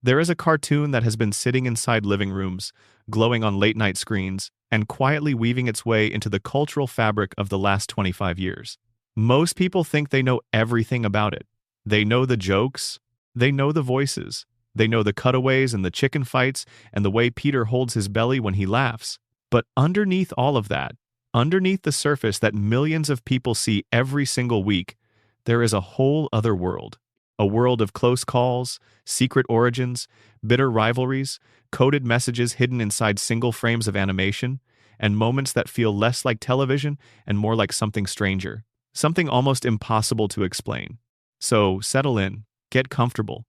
There is a cartoon that has been sitting inside living rooms, glowing on late-night screens, and quietly weaving its way into the cultural fabric of the last 25 years. Most people think they know everything about it. They know the jokes, they know the voices, they know the cutaways and the chicken fights and the way Peter holds his belly when he laughs. But underneath all of that, underneath the surface that millions of people see every single week, there is a whole other world. A world of close calls, secret origins, bitter rivalries, coded messages hidden inside single frames of animation, and moments that feel less like television and more like something stranger, something almost impossible to explain. So settle in, get comfortable.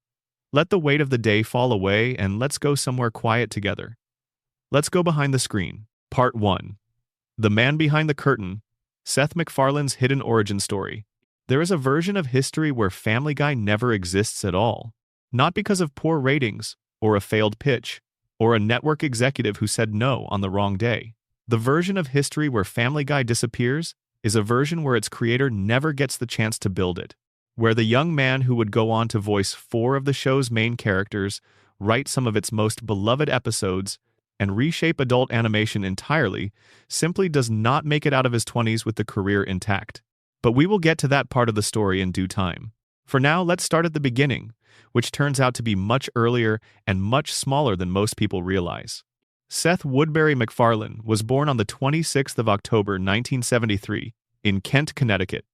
Let the weight of the day fall away and let's go somewhere quiet together. Let's go behind the screen. Part 1. The Man Behind the Curtain, Seth MacFarlane's Hidden Origin Story. There is a version of history where Family Guy never exists at all. Not because of poor ratings, or a failed pitch, or a network executive who said no on the wrong day. The version of history where Family Guy disappears is a version where its creator never gets the chance to build it. Where the young man who would go on to voice 4 of the show's main characters, write some of its most beloved episodes, and reshape adult animation entirely, simply does not make it out of his 20s with the career intact. But we will get to that part of the story in due time. For now, let's start at the beginning, which turns out to be much earlier and much smaller than most people realize. Seth Woodbury MacFarlane was born on the 26th of October 1973 in Kent, Connecticut,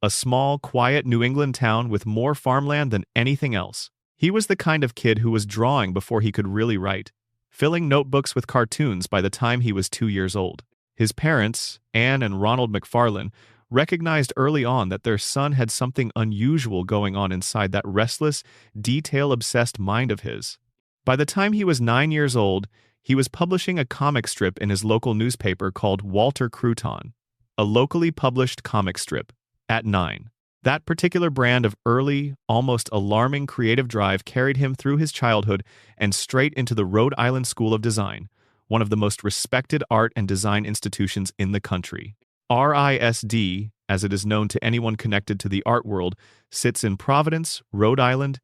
a small, quiet New England town with more farmland than anything else. He was the kind of kid who was drawing before he could really write, filling notebooks with cartoons by the time he was 2 years old. His parents, Anne and Ronald MacFarlane, recognized early on that their son had something unusual going on inside that restless, detail-obsessed mind of his. By the time he was 9 years old, he was publishing a comic strip in his local newspaper called Walter Crouton, a locally published comic strip. At 9, that particular brand of early, almost alarming creative drive carried him through his childhood and straight into the Rhode Island School of Design, one of the most respected art and design institutions in the country. RISD, as it is known to anyone connected to the art world, sits in Providence, Rhode Island,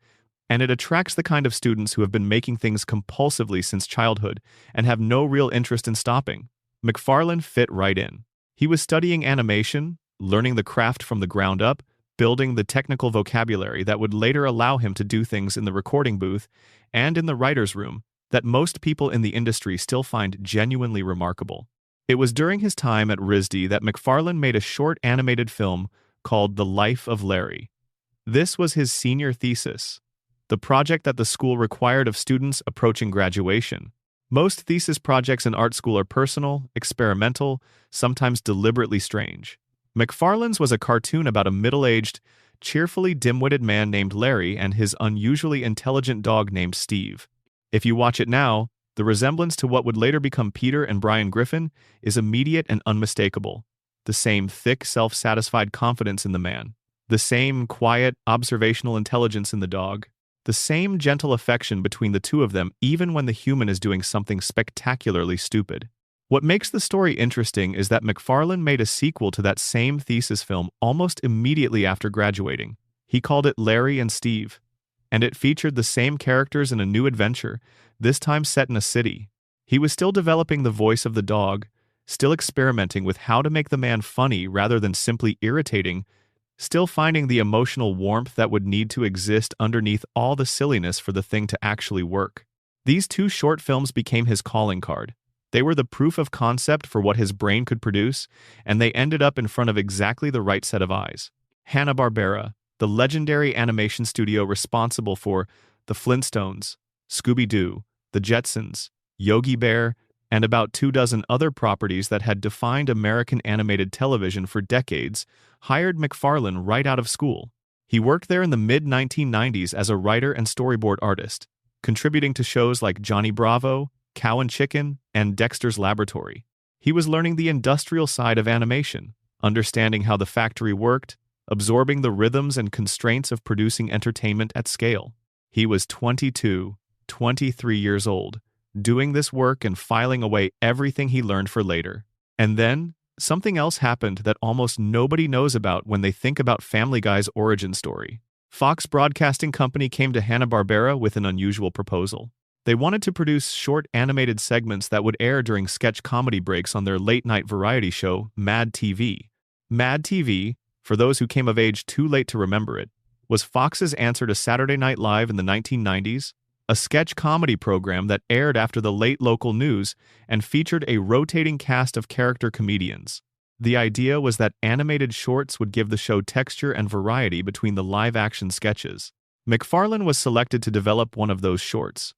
and it attracts the kind of students who have been making things compulsively since childhood and have no real interest in stopping. MacFarlane fit right in. He was studying animation, learning the craft from the ground up, building the technical vocabulary that would later allow him to do things in the recording booth and in the writer's room that most people in the industry still find genuinely remarkable. It was during his time at RISD that MacFarlane made a short animated film called The Life of Larry. This was his senior thesis, the project that the school required of students approaching graduation. Most thesis projects in art school are personal, experimental, sometimes deliberately strange. MacFarlane's was a cartoon about a middle-aged, cheerfully dim-witted man named Larry and his unusually intelligent dog named Steve. If you watch it now, the resemblance to what would later become Peter and Brian Griffin is immediate and unmistakable. The same thick, self-satisfied confidence in the man. The same quiet, observational intelligence in the dog. The same gentle affection between the two of them even when the human is doing something spectacularly stupid. What makes the story interesting is that MacFarlane made a sequel to that same thesis film almost immediately after graduating. He called it Larry and Steve, and it featured the same characters in a new adventure, this time set in a city. He was still developing the voice of the dog, still experimenting with how to make the man funny rather than simply irritating, still finding the emotional warmth that would need to exist underneath all the silliness for the thing to actually work. These 2 short films became his calling card. They were the proof of concept for what his brain could produce, and they ended up in front of exactly the right set of eyes. Hanna-Barbera, the legendary animation studio responsible for The Flintstones, Scooby-Doo, The Jetsons, Yogi Bear, and about 24 other properties that had defined American animated television for decades, hired MacFarlane right out of school. He worked there in the mid-1990s as a writer and storyboard artist, contributing to shows like Johnny Bravo, Cow and Chicken, and Dexter's Laboratory. He was learning the industrial side of animation, understanding how the factory worked, absorbing the rhythms and constraints of producing entertainment at scale. He was 22, 23 years old, doing this work and filing away everything he learned for later. And then, something else happened that almost nobody knows about when they think about Family Guy's origin story. Fox Broadcasting Company came to Hanna-Barbera with an unusual proposal. They wanted to produce short animated segments that would air during sketch comedy breaks on their late-night variety show, Mad TV. Mad TV, for those who came of age too late to remember it, was Fox's answer to Saturday Night Live in the 1990s, a sketch comedy program that aired after the late local news and featured a rotating cast of character comedians. The idea was that animated shorts would give the show texture and variety between the live-action sketches. MacFarlane was selected to develop one of those shorts.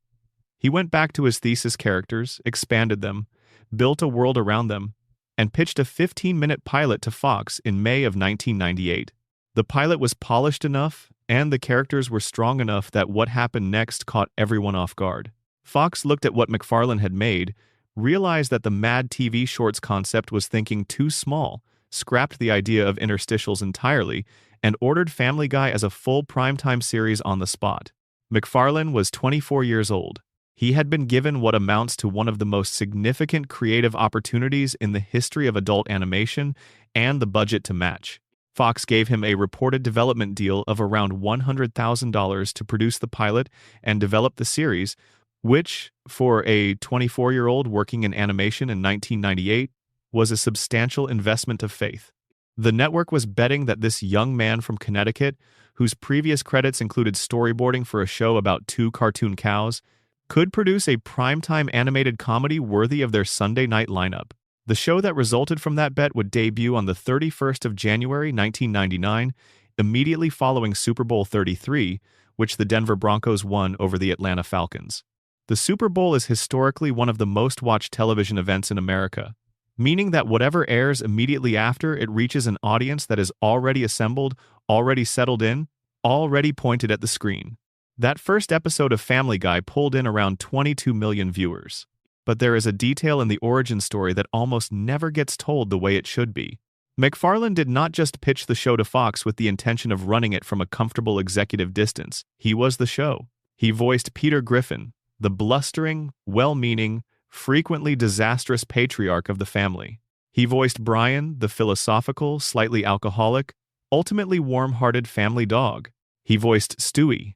He went back to his thesis characters, expanded them, built a world around them, and pitched a 15-minute pilot to Fox in May of 1998. The pilot was polished enough, and the characters were strong enough that what happened next caught everyone off guard. Fox looked at what MacFarlane had made, realized that the Mad TV Shorts concept was thinking too small, scrapped the idea of interstitials entirely, and ordered Family Guy as a full primetime series on the spot. MacFarlane was 24 years old. He had been given what amounts to one of the most significant creative opportunities in the history of adult animation and the budget to match. Fox gave him a reported development deal of around $100,000 to produce the pilot and develop the series, which, for a 24-year-old working in animation in 1998, was a substantial investment of faith. The network was betting that this young man from Connecticut, whose previous credits included storyboarding for a show about two cartoon cows, could produce a primetime animated comedy worthy of their Sunday night lineup. The show that resulted from that bet would debut on the 31st of January 1999, immediately following Super Bowl 33, which the Denver Broncos won over the Atlanta Falcons. The Super Bowl is historically one of the most watched television events in America, meaning that whatever airs immediately after it reaches an audience that is already assembled, already settled in, already pointed at the screen. That first episode of Family Guy pulled in around 22 million viewers. But there is a detail in the origin story that almost never gets told the way it should be. MacFarlane did not just pitch the show to Fox with the intention of running it from a comfortable executive distance. He was the show. He voiced Peter Griffin, the blustering, well-meaning, frequently disastrous patriarch of the family. He voiced Brian, the philosophical, slightly alcoholic, ultimately warm-hearted family dog. He voiced Stewie,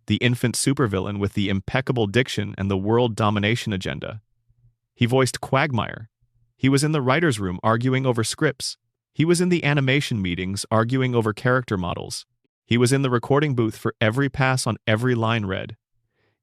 the infant supervillain with the impeccable diction and the world domination agenda. He voiced Quagmire. He was in the writer's room arguing over scripts. He was in the animation meetings arguing over character models. He was in the recording booth for every pass on every line read.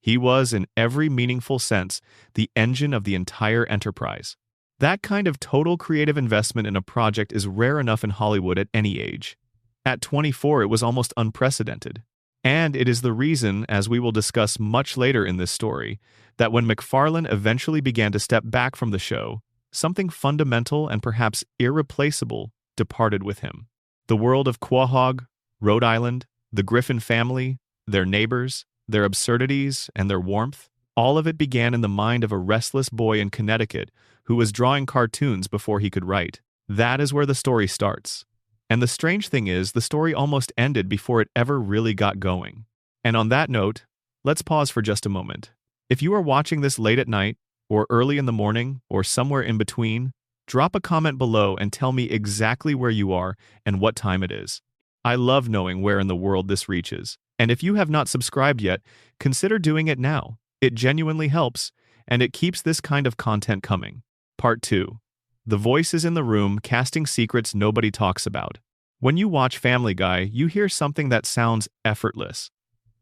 He was, in every meaningful sense, the engine of the entire enterprise. That kind of total creative investment in a project is rare enough in Hollywood at any age. At 24, it was almost unprecedented. And it is the reason, as we will discuss much later in this story, that when MacFarlane eventually began to step back from the show, something fundamental and perhaps irreplaceable departed with him. The world of Quahog, Rhode Island, the Griffin family, their neighbors, their absurdities, and their warmth, all of it began in the mind of a restless boy in Connecticut who was drawing cartoons before he could write. That is where the story starts. And the strange thing is, the story almost ended before it ever really got going. And on that note, let's pause for just a moment. If you are watching this late at night, or early in the morning, or somewhere in between, drop a comment below and tell me exactly where you are and what time it is. I love knowing where in the world this reaches. And if you have not subscribed yet, consider doing it now. It genuinely helps, and it keeps this kind of content coming. Part 2. The voices in the room casting secrets nobody talks about. When you watch Family Guy, you hear something that sounds effortless.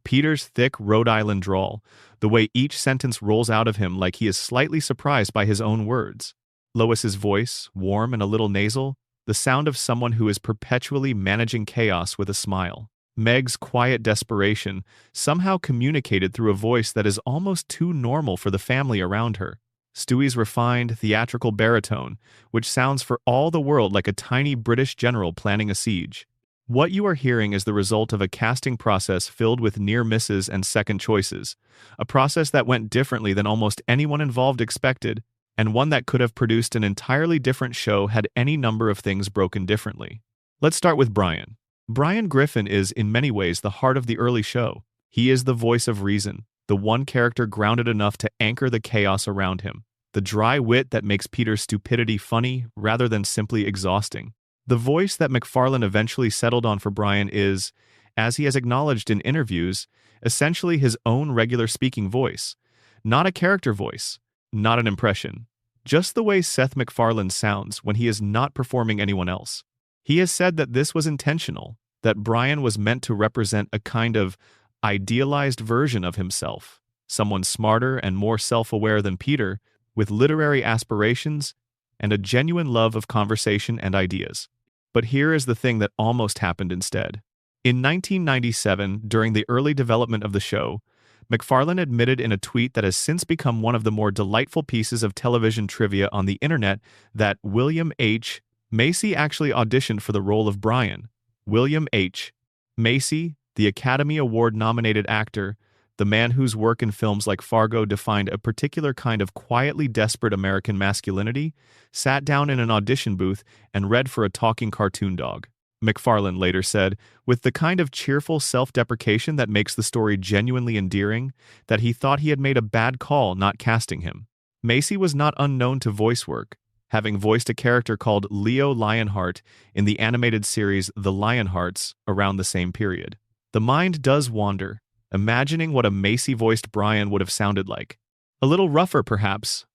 Peter's thick Rhode Island drawl, the way each sentence rolls out of him like he is slightly surprised by his own words. Lois's voice, warm and a little nasal, the sound of someone who is perpetually managing chaos with a smile. Meg's quiet desperation, somehow communicated through a voice that is almost too normal for the family around her. Stewie's refined, theatrical baritone, which sounds for all the world like a tiny British general planning a siege. What you are hearing is the result of a casting process filled with near misses and second choices, a process that went differently than almost anyone involved expected, and one that could have produced an entirely different show had any number of things broken differently. Let's start with Brian. Brian Griffin is, in many ways, the heart of the early show. He is the voice of reason, the one character grounded enough to anchor the chaos around him, the dry wit that makes Peter's stupidity funny rather than simply exhausting. The voice that MacFarlane eventually settled on for Brian is, as he has acknowledged in interviews, essentially his own regular speaking voice. Not a character voice, not an impression. Just the way Seth MacFarlane sounds when he is not performing anyone else. He has said that this was intentional, that Brian was meant to represent a kind of idealized version of himself, someone smarter and more self-aware than Peter, with literary aspirations and a genuine love of conversation and ideas. But here is the thing that almost happened instead. In 1997, during the early development of the show, MacFarlane admitted in a tweet that has since become one of the more delightful pieces of television trivia on the internet that William H. Macy actually auditioned for the role of Brian. William H. Macy, the Academy Award-nominated actor, the man whose work in films like Fargo defined a particular kind of quietly desperate American masculinity, sat down in an audition booth and read for a talking cartoon dog. MacFarlane later said, with the kind of cheerful self-deprecation that makes the story genuinely endearing, that he thought he had made a bad call not casting him. Macy was not unknown to voice work, having voiced a character called Leo Lionheart in the animated series The Lionhearts around the same period. The mind does wander, imagining what a Macy-voiced Brian would have sounded like. A little rougher, perhaps.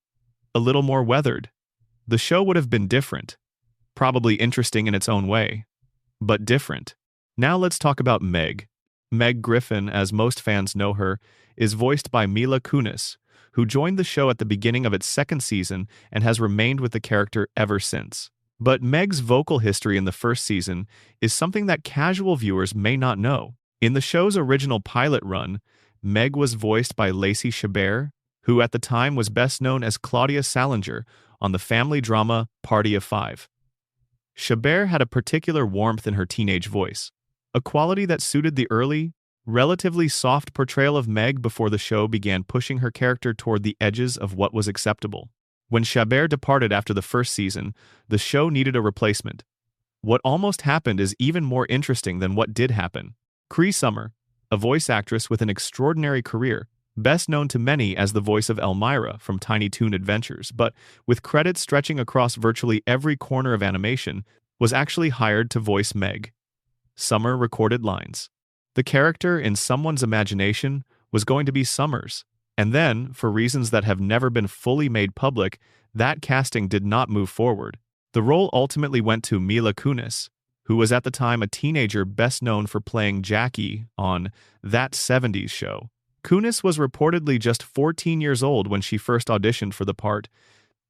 A little more weathered. The show would have been different. Probably interesting in its own way. But different. Now let's talk about Meg. Meg Griffin, as most fans know her, is voiced by Mila Kunis, who joined the show at the beginning of its second season and has remained with the character ever since. But Meg's vocal history in the first season is something that casual viewers may not know. In the show's original pilot run, Meg was voiced by Lacey Chabert, who at the time was best known as Claudia Salinger on the family drama Party of Five. Chabert had a particular warmth in her teenage voice, a quality that suited the early, relatively soft portrayal of Meg before the show began pushing her character toward the edges of what was acceptable. When Chabert departed after the first season, the show needed a replacement. What almost happened is even more interesting than what did happen. Cree Summer, a voice actress with an extraordinary career, best known to many as the voice of Elmyra from Tiny Toon Adventures, but with credits stretching across virtually every corner of animation, was actually hired to voice Meg. Summer recorded lines. The character in someone's imagination was going to be Summers, and then, for reasons that have never been fully made public, that casting did not move forward. The role ultimately went to Mila Kunis, who was at the time a teenager best known for playing Jackie on That 70s Show. Kunis was reportedly just 14 years old when she first auditioned for the part,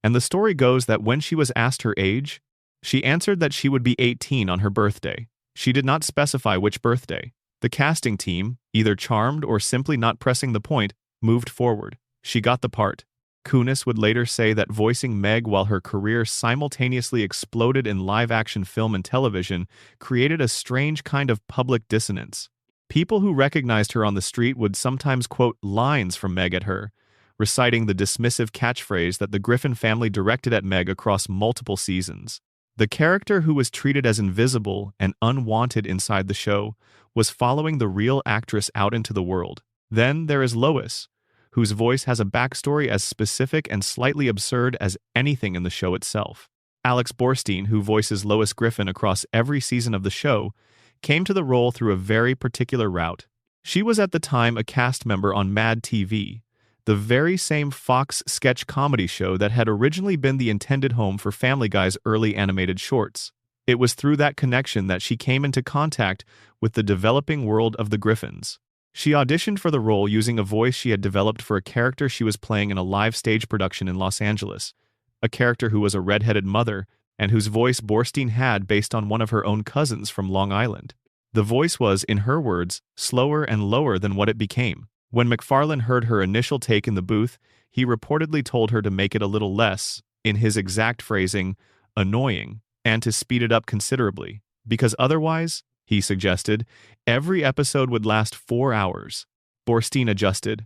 and the story goes that when she was asked her age, she answered that she would be 18 on her birthday. She did not specify which birthday. The casting team, either charmed or simply not pressing the point, moved forward. She got the part. Kunis would later say that voicing Meg while her career simultaneously exploded in live-action film and television created a strange kind of public dissonance. People who recognized her on the street would sometimes quote lines from Meg at her, reciting the dismissive catchphrase that the Griffin family directed at Meg across multiple seasons. The character, who was treated as invisible and unwanted inside the show, was following the real actress out into the world. Then there is Lois, whose voice has a backstory as specific and slightly absurd as anything in the show itself. Alex Borstein, who voices Lois Griffin across every season of the show, came to the role through a very particular route. She was at the time a cast member on Mad TV, the very same Fox sketch comedy show that had originally been the intended home for Family Guy's early animated shorts. It was through that connection that she came into contact with the developing world of the Griffins. She auditioned for the role using a voice she had developed for a character she was playing in a live stage production in Los Angeles, a character who was a redheaded mother and whose voice Borstein had based on one of her own cousins from Long Island. The voice was, in her words, slower and lower than what it became. When MacFarlane heard her initial take in the booth, he reportedly told her to make it a little less, in his exact phrasing, annoying, and to speed it up considerably, because otherwise, he suggested, every episode would last 4 hours. Borstein adjusted.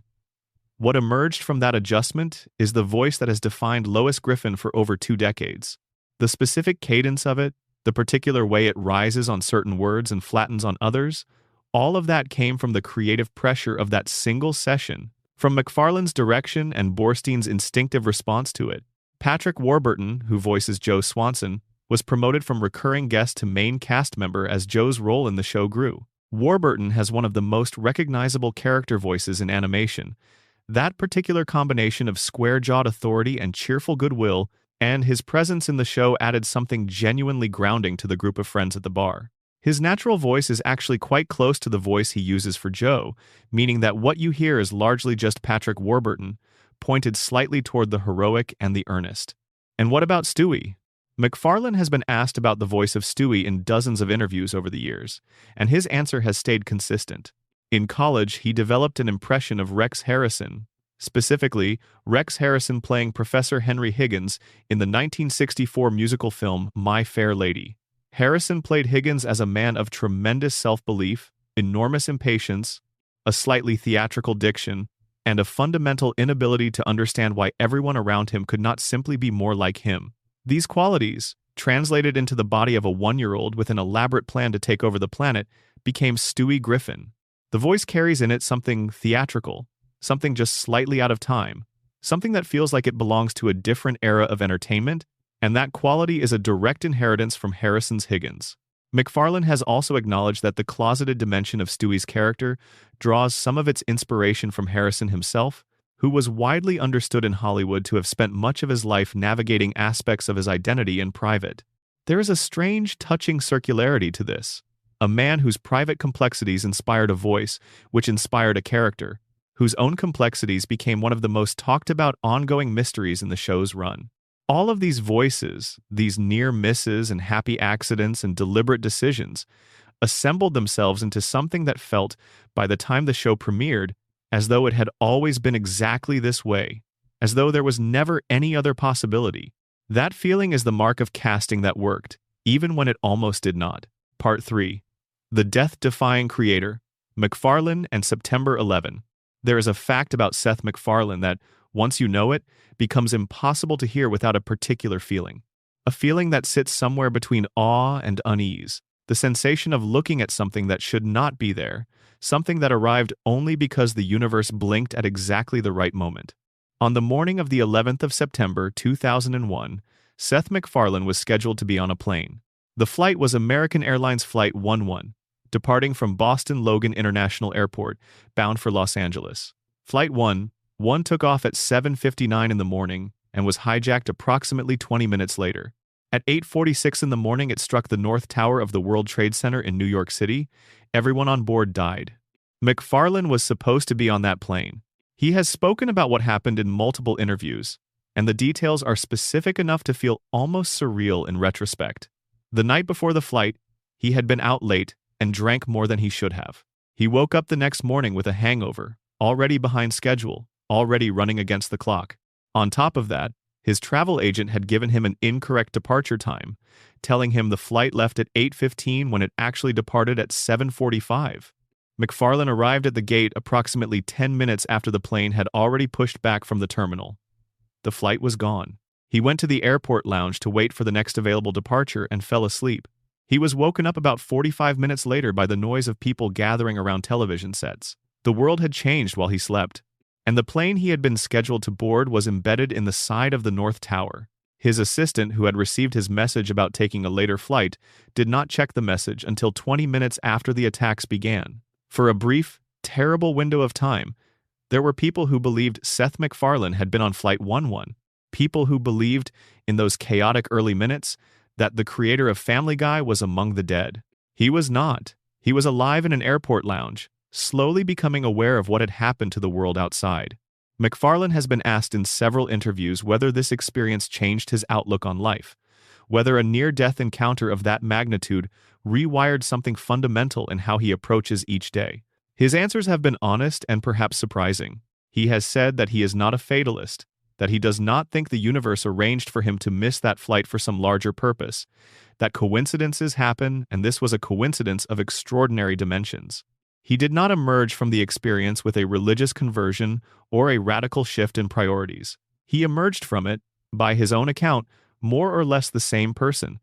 What emerged from that adjustment is the voice that has defined Lois Griffin for over 2 decades. The specific cadence of it, the particular way it rises on certain words and flattens on others, all of that came from the creative pressure of that single session, from MacFarlane's direction and Borstein's instinctive response to it. Patrick Warburton, who voices Joe Swanson, was promoted from recurring guest to main cast member as Joe's role in the show grew. Warburton has one of the most recognizable character voices in animation. That particular combination of square-jawed authority and cheerful goodwill, and his presence in the show added something genuinely grounding to the group of friends at the bar. His natural voice is actually quite close to the voice he uses for Joe, meaning that what you hear is largely just Patrick Warburton, pointed slightly toward the heroic and the earnest. And what about Stewie? MacFarlane has been asked about the voice of Stewie in dozens of interviews over the years, and his answer has stayed consistent. In college, he developed an impression of Rex Harrison, specifically Rex Harrison playing Professor Henry Higgins in the 1964 musical film My Fair Lady. Harrison played Higgins as a man of tremendous self-belief, enormous impatience, a slightly theatrical diction, and a fundamental inability to understand why everyone around him could not simply be more like him. These qualities, translated into the body of a 1-year-old with an elaborate plan to take over the planet, became Stewie Griffin. The voice carries in it something theatrical, something just slightly out of time, something that feels like it belongs to a different era of entertainment, and that quality is a direct inheritance from Harrison's Higgins. MacFarlane has also acknowledged that the closeted dimension of Stewie's character draws some of its inspiration from Harrison himself, who was widely understood in Hollywood to have spent much of his life navigating aspects of his identity in private. There is a strange, touching circularity to this. A man whose private complexities inspired a voice, which inspired a character, whose own complexities became one of the most talked about ongoing mysteries in the show's run. All of these voices, these near misses and happy accidents and deliberate decisions, assembled themselves into something that felt, by the time the show premiered, as though it had always been exactly this way, as though there was never any other possibility. That feeling is the mark of casting that worked, even when it almost did not. Part 3. The Death-Defying Creator, MacFarlane and September 11. There is a fact about Seth MacFarlane that, once you know it, becomes impossible to hear without a particular feeling. A feeling that sits somewhere between awe and unease, the sensation of looking at something that should not be there, something that arrived only because the universe blinked at exactly the right moment. On the morning of the 11th of September 2001, Seth MacFarlane was scheduled to be on a plane. The flight was American Airlines Flight 11, departing from Boston Logan International Airport, bound for Los Angeles. Flight 11 took off at 7:59 in the morning and was hijacked approximately 20 minutes later. At 8:46 in the morning, it struck the North Tower of the World Trade Center in New York City. Everyone on board died. MacFarlane was supposed to be on that plane. He has spoken about what happened in multiple interviews, and the details are specific enough to feel almost surreal in retrospect. The night before the flight, he had been out late and drank more than he should have. He woke up the next morning with a hangover, already behind schedule, already running against the clock. On top of that, his travel agent had given him an incorrect departure time, telling him the flight left at 8:15 when it actually departed at 7:45. MacFarlane arrived at the gate approximately 10 minutes after the plane had already pushed back from the terminal. The flight was gone. He went to the airport lounge to wait for the next available departure and fell asleep. He was woken up about 45 minutes later by the noise of people gathering around television sets. The world had changed while he slept, and the plane he had been scheduled to board was embedded in the side of the North Tower. His assistant, who had received his message about taking a later flight, did not check the message until 20 minutes after the attacks began. For a brief, terrible window of time, there were people who believed Seth MacFarlane had been on Flight 11, people who believed, in those chaotic early minutes, that the creator of Family Guy was among the dead. He was not. He was alive in an airport lounge, slowly becoming aware of what had happened to the world outside. MacFarlane has been asked in several interviews whether this experience changed his outlook on life, whether a near-death encounter of that magnitude rewired something fundamental in how he approaches each day. His answers have been honest and perhaps surprising. He has said that he is not a fatalist, that he does not think the universe arranged for him to miss that flight for some larger purpose, that coincidences happen and this was a coincidence of extraordinary dimensions. He did not emerge from the experience with a religious conversion or a radical shift in priorities. He emerged from it, by his own account, more or less the same person,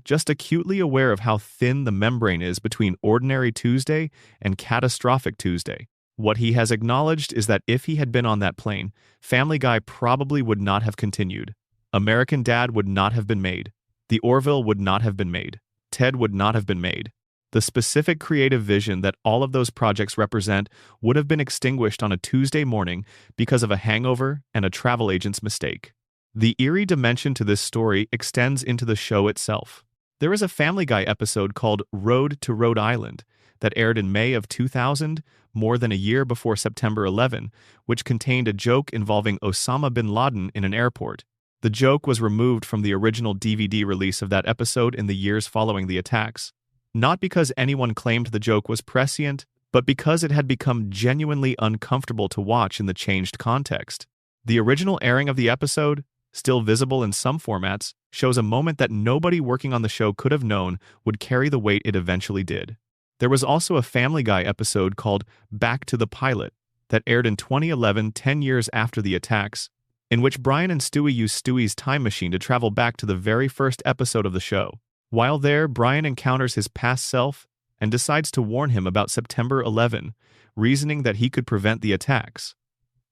just acutely aware of how thin the membrane is between ordinary Tuesday and catastrophic Tuesday. What he has acknowledged is that if he had been on that plane, Family Guy probably would not have continued. American Dad would not have been made. The Orville would not have been made. Ted would not have been made. The specific creative vision that all of those projects represent would have been extinguished on a Tuesday morning because of a hangover and a travel agent's mistake. The eerie dimension to this story extends into the show itself. There is a Family Guy episode called Road to Rhode Island that aired in May of 2000, more than a year before September 11, which contained a joke involving Osama bin Laden in an airport. The joke was removed from the original DVD release of that episode in the years following the attacks. Not because anyone claimed the joke was prescient, but because it had become genuinely uncomfortable to watch in the changed context. The original airing of the episode, still visible in some formats, shows a moment that nobody working on the show could have known would carry the weight it eventually did. There was also a Family Guy episode called Back to the Pilot that aired in 2011, 10 years after the attacks, in which Brian and Stewie use Stewie's time machine to travel back to the very first episode of the show. While there, Brian encounters his past self and decides to warn him about September 11, reasoning that he could prevent the attacks.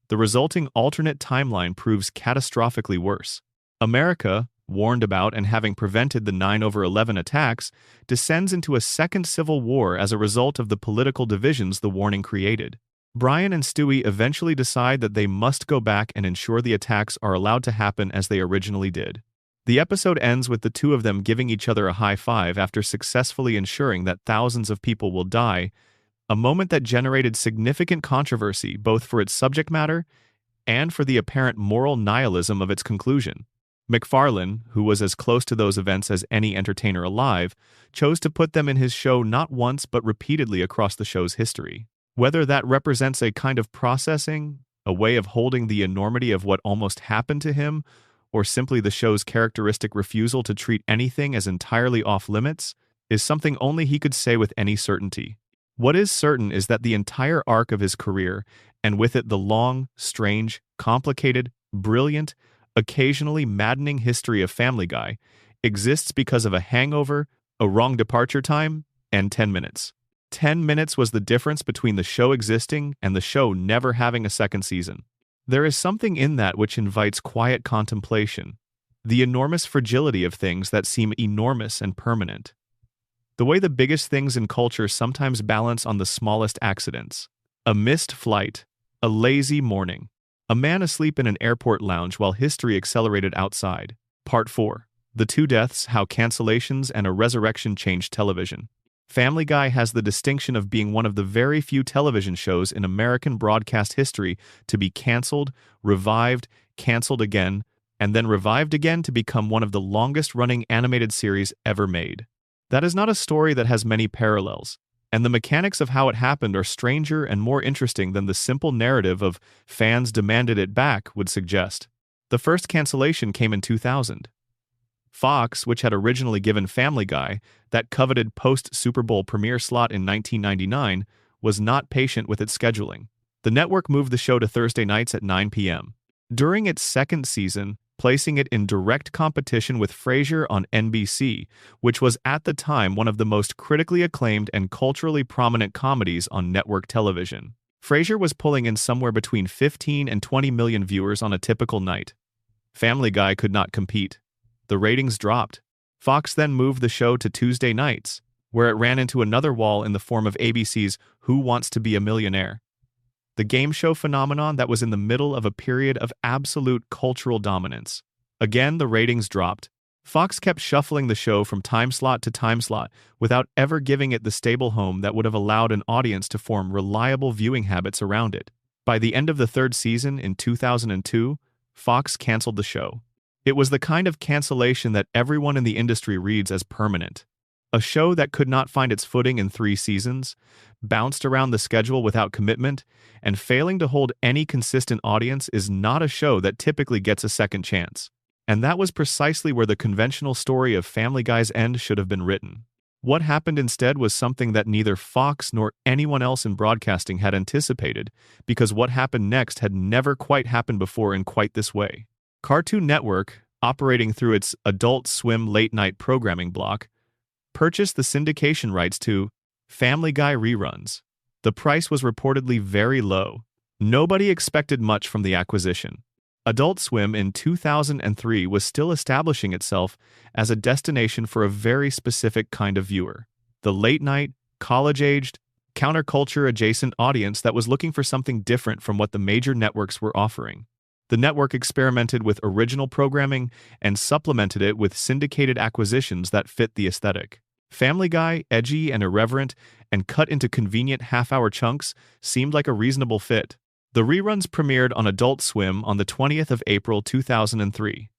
The resulting alternate timeline proves catastrophically worse. America, warned about and having prevented the 9/11 attacks, descends into a second civil war as a result of the political divisions the warning created. Brian and Stewie eventually decide that they must go back and ensure the attacks are allowed to happen as they originally did. The episode ends with the two of them giving each other a high five after successfully ensuring that thousands of people will die, a moment that generated significant controversy both for its subject matter and for the apparent moral nihilism of its conclusion. MacFarlane, who was as close to those events as any entertainer alive, chose to put them in his show not once but repeatedly across the show's history. Whether that represents a kind of processing, a way of holding the enormity of what almost happened to him, or simply the show's characteristic refusal to treat anything as entirely off-limits, is something only he could say with any certainty. What is certain is that the entire arc of his career, and with it the long, strange, complicated, brilliant, occasionally maddening history of Family Guy, exists because of a hangover, a wrong departure time, and 10 minutes. 10 minutes was the difference between the show existing and the show never having a second season. There is something in that which invites quiet contemplation, the enormous fragility of things that seem enormous and permanent. The way the biggest things in culture sometimes balance on the smallest accidents. A missed flight, a lazy morning, a man asleep in an airport lounge while history accelerated outside. Part 4. The Two Deaths: How Cancellations and a Resurrection Changed Television. Family Guy has the distinction of being one of the very few television shows in American broadcast history to be canceled, revived, canceled again, and then revived again to become one of the longest-running animated series ever made. That is not a story that has many parallels, and the mechanics of how it happened are stranger and more interesting than the simple narrative of fans demanded it back would suggest. The first cancellation came in 2000. Fox, which had originally given Family Guy that coveted post-Super Bowl premiere slot in 1999, was not patient with its scheduling. The network moved the show to Thursday nights at 9 p.m. During its second season, placing it in direct competition with Frasier on NBC, which was at the time one of the most critically acclaimed and culturally prominent comedies on network television. Frasier was pulling in somewhere between 15 and 20 million viewers on a typical night. Family Guy could not compete. The ratings dropped. Fox then moved the show to Tuesday nights, where it ran into another wall in the form of ABC's Who Wants to Be a Millionaire? The game show phenomenon that was in the middle of a period of absolute cultural dominance. Again, the ratings dropped. Fox kept shuffling the show from time slot to time slot without ever giving it the stable home that would have allowed an audience to form reliable viewing habits around it. By the end of the third season in 2002, Fox canceled the show. It was the kind of cancellation that everyone in the industry reads as permanent. A show that could not find its footing in 3 seasons, bounced around the schedule without commitment, and failing to hold any consistent audience is not a show that typically gets a second chance. And that was precisely where the conventional story of Family Guy's end should have been written. What happened instead was something that neither Fox nor anyone else in broadcasting had anticipated, because what happened next had never quite happened before in quite this way. Cartoon Network, operating through its Adult Swim late-night programming block, purchased the syndication rights to Family Guy reruns. The price was reportedly very low. Nobody expected much from the acquisition. Adult Swim in 2003 was still establishing itself as a destination for a very specific kind of viewer. the late-night, college-aged, counterculture-adjacent audience that was looking for something different from what the major networks were offering. The network experimented with original programming and supplemented it with syndicated acquisitions that fit the aesthetic. Family Guy, edgy and irreverent, and cut into convenient half-hour chunks, seemed like a reasonable fit. The reruns premiered on Adult Swim on the 20th of April 2003.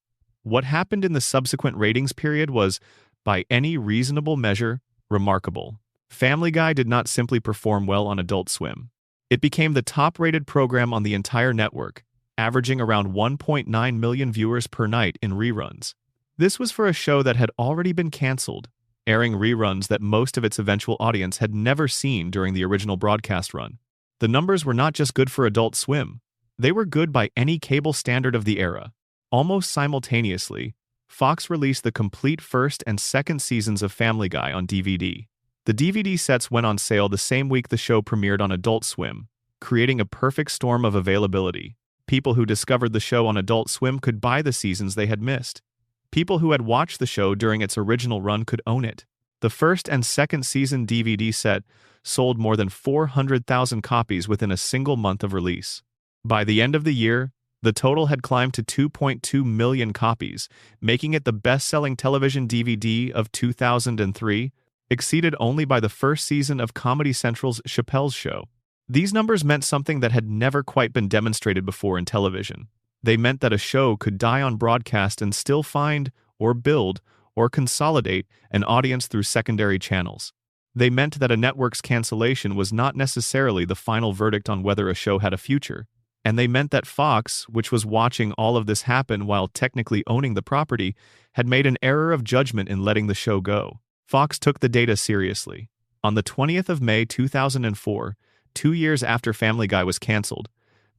What happened in the subsequent ratings period was, by any reasonable measure, remarkable. Family Guy did not simply perform well on Adult Swim. It became the top-rated program on the entire network, averaging around 1.9 million viewers per night in reruns. This was for a show that had already been canceled, airing reruns that most of its eventual audience had never seen during the original broadcast run. The numbers were not just good for Adult Swim, they were good by any cable standard of the era. Almost simultaneously, Fox released the complete first and second seasons of Family Guy on DVD. The DVD sets went on sale the same week the show premiered on Adult Swim, creating a perfect storm of availability. People who discovered the show on Adult Swim could buy the seasons they had missed. People who had watched the show during its original run could own it. The first and second season DVD set sold more than 400,000 copies within a single month of release. By the end of the year, the total had climbed to 2.2 million copies, making it the best-selling television DVD of 2003, exceeded only by the first season of Comedy Central's Chappelle's Show. These numbers meant something that had never quite been demonstrated before in television. They meant that a show could die on broadcast and still find, or build, or consolidate an audience through secondary channels. They meant that a network's cancellation was not necessarily the final verdict on whether a show had a future. And they meant that Fox, which was watching all of this happen while technically owning the property, had made an error of judgment in letting the show go. Fox took the data seriously. On the 20th of May 2004, 2 years after Family Guy was canceled,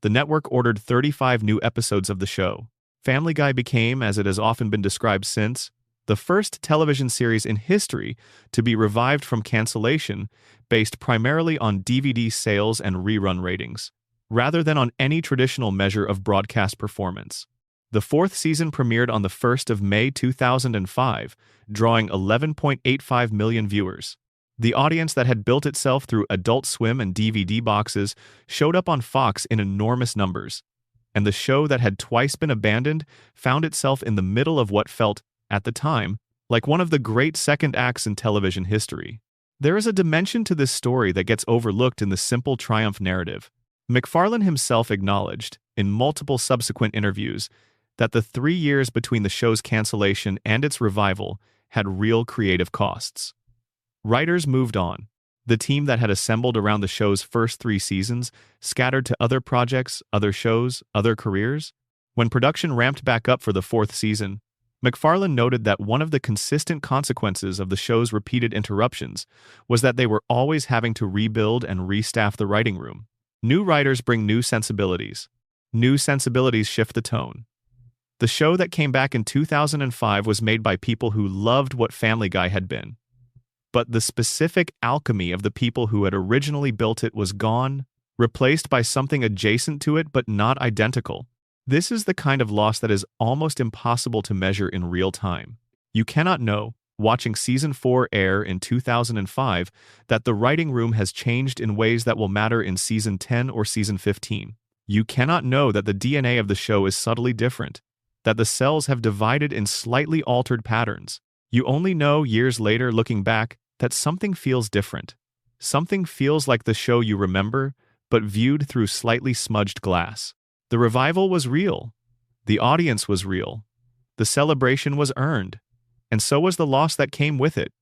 the network ordered 35 new episodes of the show. Family Guy became, as it has often been described since, the first television series in history to be revived from cancellation based primarily on DVD sales and rerun ratings, rather than on any traditional measure of broadcast performance. The fourth season premiered on the 1st of May 2005, drawing 11.85 million viewers. The audience that had built itself through Adult Swim and DVD boxes showed up on Fox in enormous numbers, and the show that had twice been abandoned found itself in the middle of what felt, at the time, like one of the great second acts in television history. There is a dimension to this story that gets overlooked in the simple triumph narrative. MacFarlane himself acknowledged, in multiple subsequent interviews, that the 3 years between the show's cancellation and its revival had real creative costs. Writers moved on. The team that had assembled around the show's first 3 seasons scattered to other projects, other shows, other careers. When production ramped back up for the 4th season, MacFarlane noted that one of the consistent consequences of the show's repeated interruptions was that they were always having to rebuild and restaff the writing room. New writers bring new sensibilities. New sensibilities shift the tone. The show that came back in 2005 was made by people who loved what Family Guy had been. But the specific alchemy of the people who had originally built it was gone, replaced by something adjacent to it but not identical. This is the kind of loss that is almost impossible to measure in real time. You cannot know, watching Season 4 air in 2005, that the writing room has changed in ways that will matter in Season 10 or Season 15. You cannot know that the DNA of the show is subtly different, that the cells have divided in slightly altered patterns. You only know years later, looking back, that something feels different. Something feels like the show you remember, but viewed through slightly smudged glass. The revival was real. The audience was real. The celebration was earned. And so was the loss that came with it,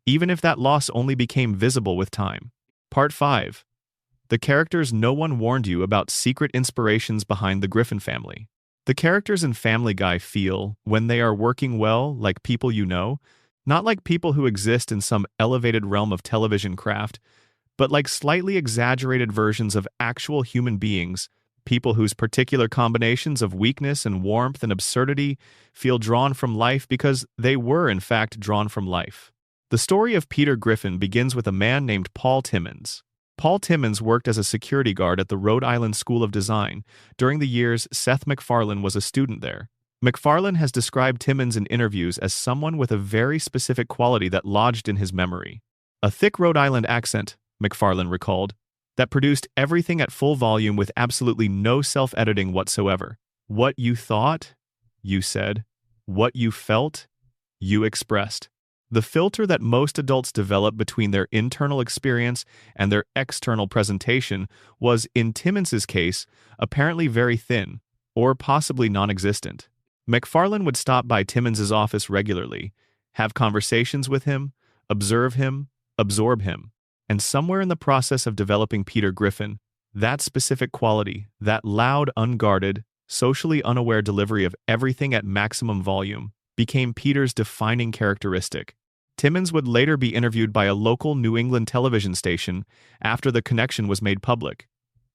even if that loss only became visible with time. Part 5. The characters no one warned you about secret inspirations behind the Griffin family. The characters in Family Guy feel, when they are working well, like people you know, not like people who exist in some elevated realm of television craft, but like slightly exaggerated versions of actual human beings, people whose particular combinations of weakness and warmth and absurdity feel drawn from life because they were, in fact, drawn from life. The story of Peter Griffin begins with a man named Paul Timmons. Paul Timmons worked as a security guard at the Rhode Island School of Design during the years Seth MacFarlane was a student there. MacFarlane has described Timmons in interviews as someone with a very specific quality that lodged in his memory. A thick Rhode Island accent, McFarlane recalled, that produced everything at full volume with absolutely no self-editing whatsoever. What you thought, you said. What you felt, you expressed. The filter that most adults develop between their internal experience and their external presentation was, in Timmons's case, apparently very thin, or possibly non-existent. McFarlane would stop by Timmons's office regularly, have conversations with him, observe him, absorb him, and somewhere in the process of developing Peter Griffin, that specific quality, that loud, unguarded, socially unaware delivery of everything at maximum volume, became Peter's defining characteristic. Timmons would later be interviewed by a local New England television station after the connection was made public.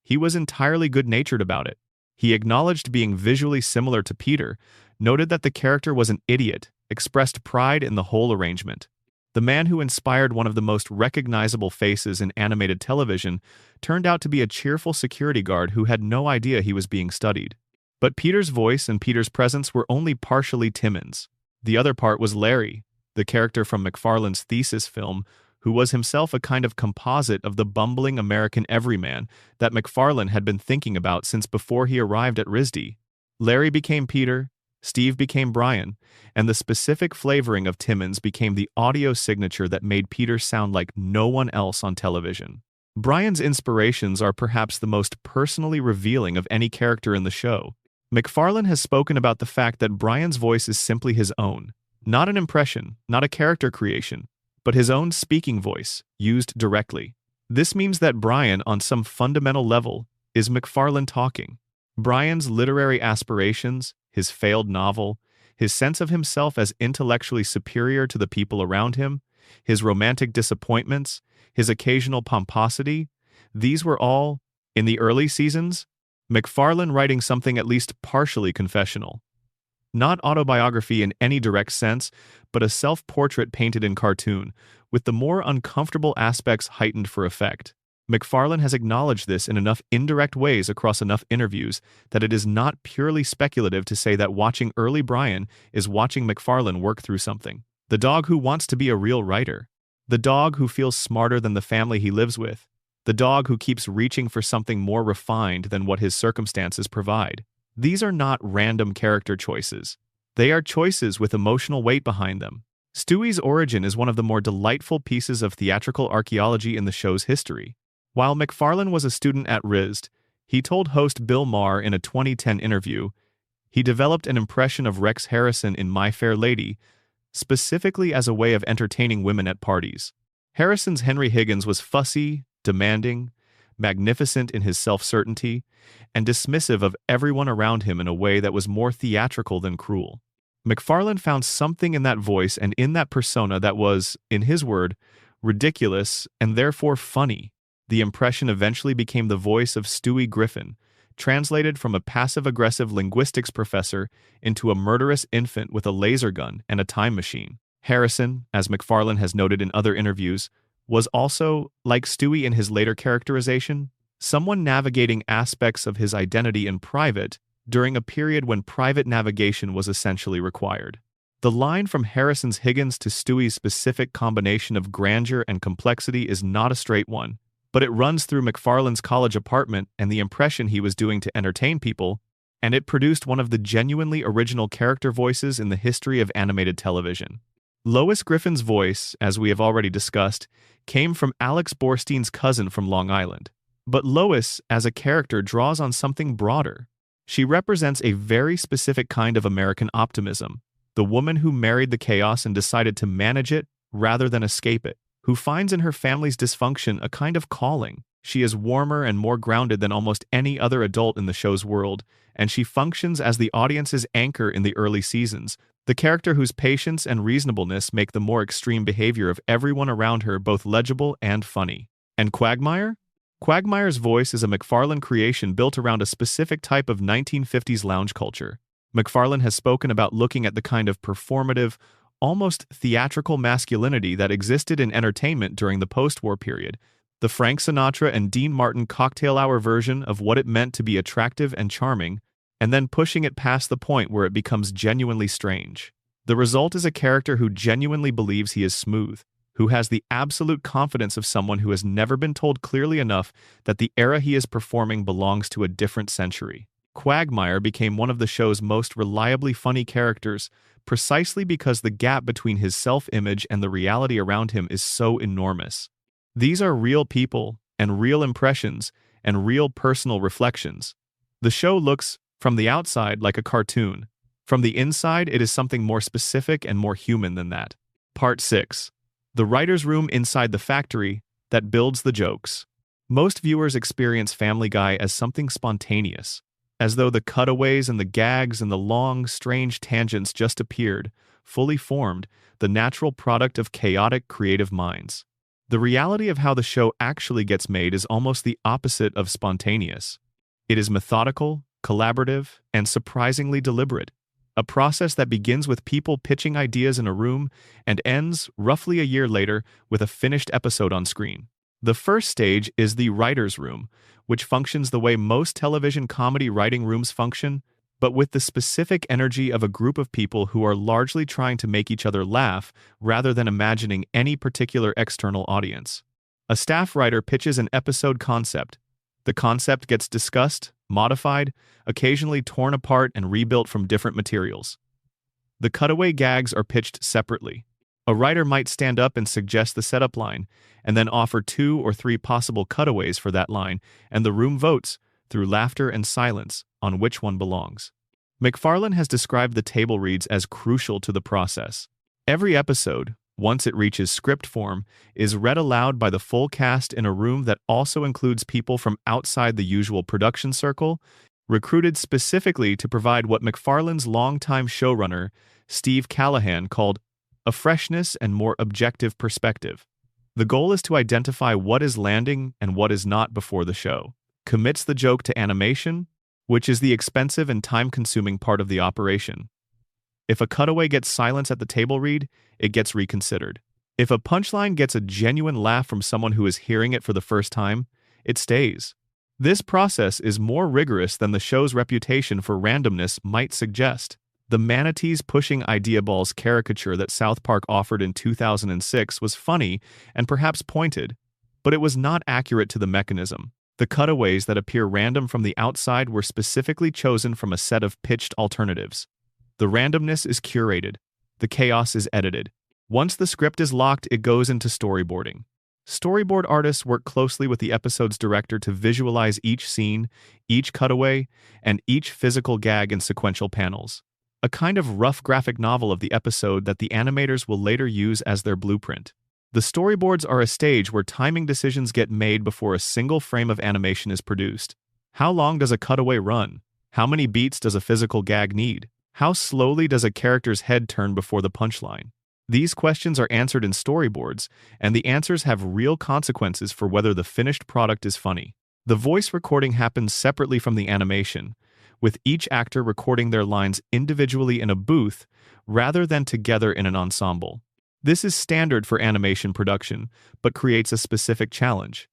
He was entirely good-natured about it. He acknowledged being visually similar to Peter, noted that the character was an idiot, expressed pride in the whole arrangement. The man who inspired one of the most recognizable faces in animated television turned out to be a cheerful security guard who had no idea he was being studied. But Peter's voice and Peter's presence were only partially Timmons. The other part was Larry, the character from McFarlane's thesis film, who was himself a kind of composite of the bumbling American everyman that McFarlane had been thinking about since before he arrived at RISD. Larry became Peter, Steve became Brian, and the specific flavoring of Timmons became the audio signature that made Peter sound like no one else on television. Brian's inspirations are perhaps the most personally revealing of any character in the show. McFarlane has spoken about the fact that Brian's voice is simply his own, not an impression, not a character creation, but his own speaking voice, used directly. This means that Brian, on some fundamental level, is McFarlane talking. Brian's literary aspirations, his failed novel, his sense of himself as intellectually superior to the people around him, his romantic disappointments, his occasional pomposity, these were all, in the early seasons, McFarlane writing something at least partially confessional. Not autobiography in any direct sense, but a self-portrait painted in cartoon, with the more uncomfortable aspects heightened for effect. McFarlane has acknowledged this in enough indirect ways across enough interviews that it is not purely speculative to say that watching early Brian is watching McFarlane work through something. The dog who wants to be a real writer. The dog who feels smarter than the family he lives with. The dog who keeps reaching for something more refined than what his circumstances provide. These are not random character choices. They are choices with emotional weight behind them. Stewie's origin is one of the more delightful pieces of theatrical archaeology in the show's history. While McFarlane was a student at RISD, he told host Bill Maher in a 2010 interview, he developed an impression of Rex Harrison in My Fair Lady, specifically as a way of entertaining women at parties. Harrison's Henry Higgins was fussy, demanding, magnificent in his self-certainty, and dismissive of everyone around him in a way that was more theatrical than cruel. McFarlane found something in that voice and in that persona that was, in his word, ridiculous and therefore funny. The impression eventually became the voice of Stewie Griffin, translated from a passive-aggressive linguistics professor into a murderous infant with a laser gun and a time machine. Harrison, as McFarlane has noted in other interviews, was also, like Stewie in his later characterization, someone navigating aspects of his identity in private during a period when private navigation was essentially required. The line from Harrison's Higgins to Stewie's specific combination of grandeur and complexity is not a straight one, but it runs through McFarlane's college apartment and the impression he was doing to entertain people, and it produced one of the genuinely original character voices in the history of animated television. Lois Griffin's voice, as we have already discussed, came from Alex Borstein's cousin from Long Island. But Lois, as a character, draws on something broader. She represents a very specific kind of American optimism, the woman who married the chaos and decided to manage it rather than escape it, who finds in her family's dysfunction a kind of calling. She is warmer and more grounded than almost any other adult in the show's world, and she functions as the audience's anchor in the early seasons, the character whose patience and reasonableness make the more extreme behavior of everyone around her both legible and funny. And Quagmire? Quagmire's voice is a McFarlane creation built around a specific type of 1950s lounge culture. McFarlane has spoken about looking at the kind of performative, almost theatrical masculinity that existed in entertainment during the post-war period, the Frank Sinatra and Dean Martin cocktail hour version of what it meant to be attractive and charming, and then pushing it past the point where it becomes genuinely strange. The result is a character who genuinely believes he is smooth, who has the absolute confidence of someone who has never been told clearly enough that the era he is performing belongs to a different century. Quagmire became one of the show's most reliably funny characters precisely because the gap between his self-image and the reality around him is so enormous. These are real people and real impressions and real personal reflections. The show looks, from the outside, like a cartoon. From the inside, it is something more specific and more human than that. Part 6. The writer's room inside the factory that builds the jokes. Most viewers experience Family Guy as something spontaneous, as though the cutaways and the gags and the long, strange tangents just appeared, fully formed, the natural product of chaotic creative minds. The reality of how the show actually gets made is almost the opposite of spontaneous. It is methodical, collaborative, and surprisingly deliberate. A process that begins with people pitching ideas in a room and ends, roughly a year later, with a finished episode on screen. The first stage is the writer's room, which functions the way most television comedy writing rooms function, but with the specific energy of a group of people who are largely trying to make each other laugh rather than imagining any particular external audience. A staff writer pitches an episode concept. The concept gets discussed, modified, occasionally torn apart and rebuilt from different materials. The cutaway gags are pitched separately. A writer might stand up and suggest the setup line, and then offer 2 or 3 possible cutaways for that line, and the room votes, through laughter and silence, on which one belongs. MacFarlane has described the table reads as crucial to the process. Every episode, once it reaches script form, is read aloud by the full cast in a room that also includes people from outside the usual production circle, recruited specifically to provide what MacFarlane's longtime showrunner, Steve Callahan, called a freshness and more objective perspective. The goal is to identify what is landing and what is not before the show. Commits the joke to animation, which is the expensive and time-consuming part of the operation. If a cutaway gets silence at the table read, it gets reconsidered. If a punchline gets a genuine laugh from someone who is hearing it for the first time, it stays. This process is more rigorous than the show's reputation for randomness might suggest. The manatees pushing idea balls caricature that South Park offered in 2006 was funny and perhaps pointed, but it was not accurate to the mechanism. The cutaways that appear random from the outside were specifically chosen from a set of pitched alternatives. The randomness is curated. The chaos is edited. Once the script is locked, it goes into storyboarding. Storyboard artists work closely with the episode's director to visualize each scene, each cutaway, and each physical gag in sequential panels. A kind of rough graphic novel of the episode that the animators will later use as their blueprint. The storyboards are a stage where timing decisions get made before a single frame of animation is produced. How long does a cutaway run? How many beats does a physical gag need? How slowly does a character's head turn before the punchline? These questions are answered in storyboards, and the answers have real consequences for whether the finished product is funny. The voice recording happens separately from the animation, with each actor recording their lines individually in a booth rather than together in an ensemble. This is standard for animation production, but creates a specific challenge.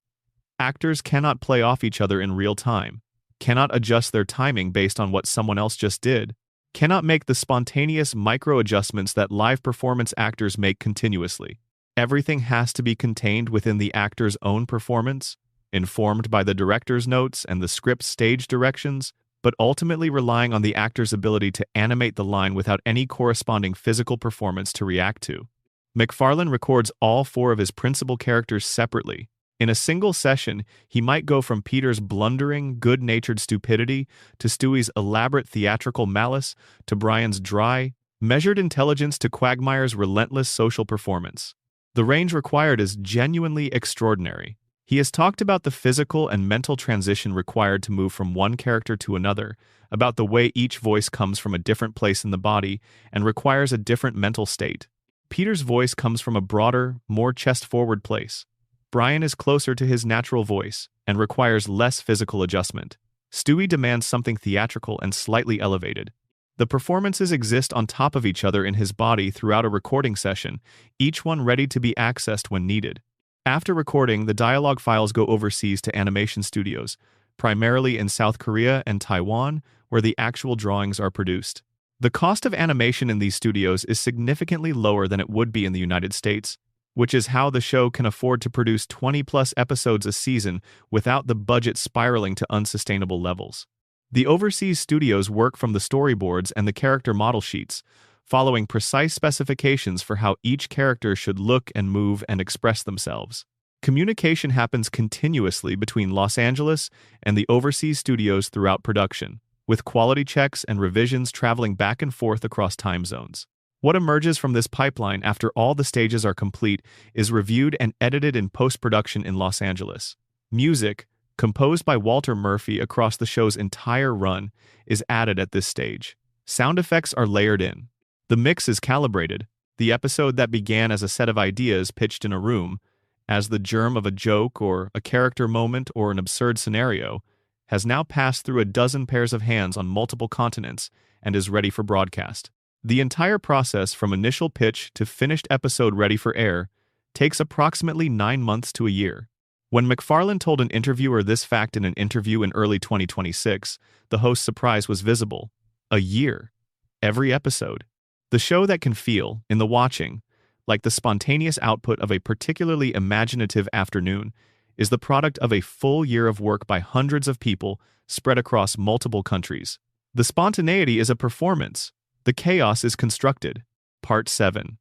Actors cannot play off each other in real time, cannot adjust their timing based on what someone else just did, cannot make the spontaneous micro-adjustments that live performance actors make continuously. Everything has to be contained within the actor's own performance, informed by the director's notes and the script's stage directions, but ultimately relying on the actor's ability to animate the line without any corresponding physical performance to react to. MacFarlane records all 4 of his principal characters separately. In a single session, he might go from Peter's blundering, good-natured stupidity to Stewie's elaborate theatrical malice to Brian's dry, measured intelligence to Quagmire's relentless social performance. The range required is genuinely extraordinary. He has talked about the physical and mental transition required to move from one character to another, about the way each voice comes from a different place in the body and requires a different mental state. Peter's voice comes from a broader, more chest-forward place. Brian is closer to his natural voice and requires less physical adjustment. Stewie demands something theatrical and slightly elevated. The performances exist on top of each other in his body throughout a recording session, each one ready to be accessed when needed. After recording, the dialogue files go overseas to animation studios, primarily in South Korea and Taiwan, where the actual drawings are produced. The cost of animation in these studios is significantly lower than it would be in the United States, which is how the show can afford to produce 20-plus episodes a season without the budget spiraling to unsustainable levels. The overseas studios work from the storyboards and the character model sheets, following precise specifications for how each character should look and move and express themselves. Communication happens continuously between Los Angeles and the overseas studios throughout production, with quality checks and revisions traveling back and forth across time zones. What emerges from this pipeline after all the stages are complete is reviewed and edited in post-production in Los Angeles. Music, composed by Walter Murphy across the show's entire run, is added at this stage. Sound effects are layered in. The mix is calibrated. The episode that began as a set of ideas pitched in a room, as the germ of a joke or a character moment or an absurd scenario, has now passed through a dozen pairs of hands on multiple continents and is ready for broadcast. The entire process from initial pitch to finished episode ready for air takes approximately 9 months to a year. When MacFarlane told an interviewer this fact in an interview in early 2026, the host's surprise was visible. A year. Every episode. The show that can feel, in the watching, like the spontaneous output of a particularly imaginative afternoon, is the product of a full year of work by hundreds of people spread across multiple countries. The spontaneity is a performance. The chaos is constructed. Part 7.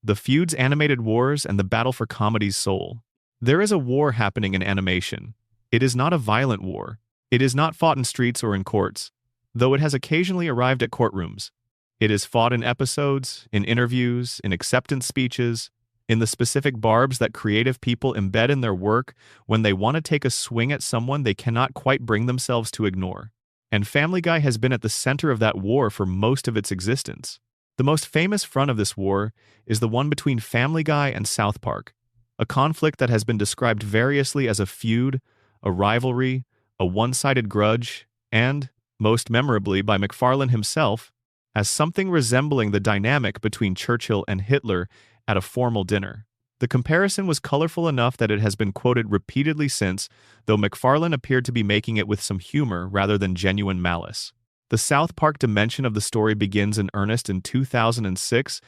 The feud's animated wars and the battle for comedy's soul. There is a war happening in animation. It is not a violent war. It is not fought in streets or in courts, though it has occasionally arrived at courtrooms. It is fought in episodes, in interviews, in acceptance speeches, in the specific barbs that creative people embed in their work when they want to take a swing at someone they cannot quite bring themselves to ignore. And Family Guy has been at the center of that war for most of its existence. The most famous front of this war is the one between Family Guy and South Park, a conflict that has been described variously as a feud, a rivalry, a one-sided grudge, and, most memorably by MacFarlane himself, as something resembling the dynamic between Churchill and Hitler at a formal dinner. The comparison was colorful enough that it has been quoted repeatedly since, though MacFarlane appeared to be making it with some humor rather than genuine malice. The South Park dimension of the story begins in earnest in 2006,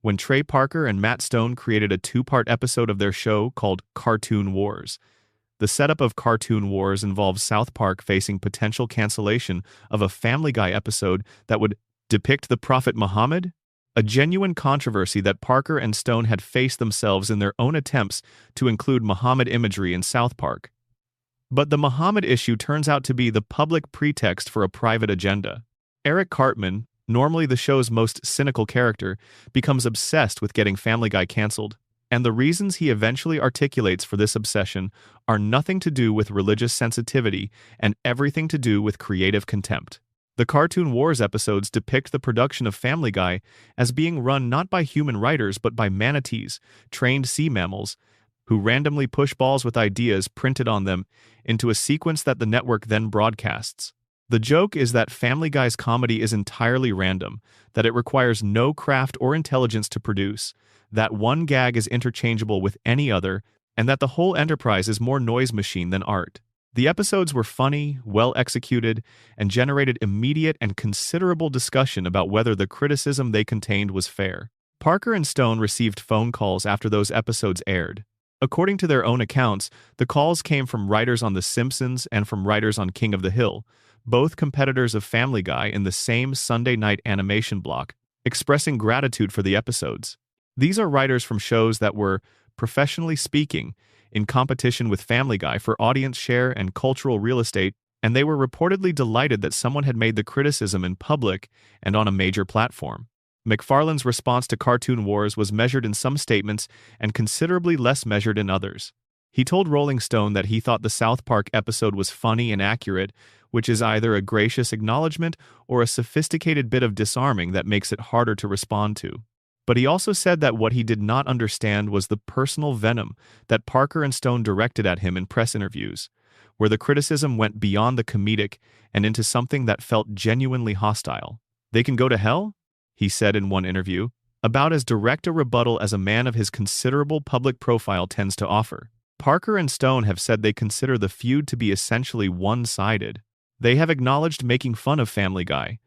when Trey Parker and Matt Stone created a 2-part episode of their show called Cartoon Wars. The setup of Cartoon Wars involves South Park facing potential cancellation of a Family Guy episode that would depict the Prophet Muhammad, a genuine controversy that Parker and Stone had faced themselves in their own attempts to include Muhammad imagery in South Park. But the Muhammad issue turns out to be the public pretext for a private agenda. Eric Cartman, normally the show's most cynical character, becomes obsessed with getting Family Guy canceled, and the reasons he eventually articulates for this obsession are nothing to do with religious sensitivity and everything to do with creative contempt. The Cartoon Wars episodes depict the production of Family Guy as being run not by human writers but by manatees, trained sea mammals, who randomly push balls with ideas printed on them into a sequence that the network then broadcasts. The joke is that Family Guy's comedy is entirely random, that it requires no craft or intelligence to produce, that one gag is interchangeable with any other, and that the whole enterprise is more noise machine than art. The episodes were funny, well executed, and generated immediate and considerable discussion about whether the criticism they contained was fair. Parker and Stone received phone calls after those episodes aired. According to their own accounts, the calls came from writers on The Simpsons and from writers on King of the Hill, both competitors of Family Guy in the same Sunday night animation block, expressing gratitude for the episodes. These are writers from shows that were, professionally speaking, in competition with Family Guy for audience share and cultural real estate, and they were reportedly delighted that someone had made the criticism in public and on a major platform. MacFarlane's response to Cartoon Wars was measured in some statements and considerably less measured in others. He told Rolling Stone that he thought the South Park episode was funny and accurate, which is either a gracious acknowledgement or a sophisticated bit of disarming that makes it harder to respond to. But he also said that what he did not understand was the personal venom that Parker and Stone directed at him in press interviews, where the criticism went beyond the comedic and into something that felt genuinely hostile. "They can go to hell?" he said in one interview, about as direct a rebuttal as a man of his considerable public profile tends to offer. Parker and Stone have said they consider the feud to be essentially one-sided. They have acknowledged making fun of Family Guy,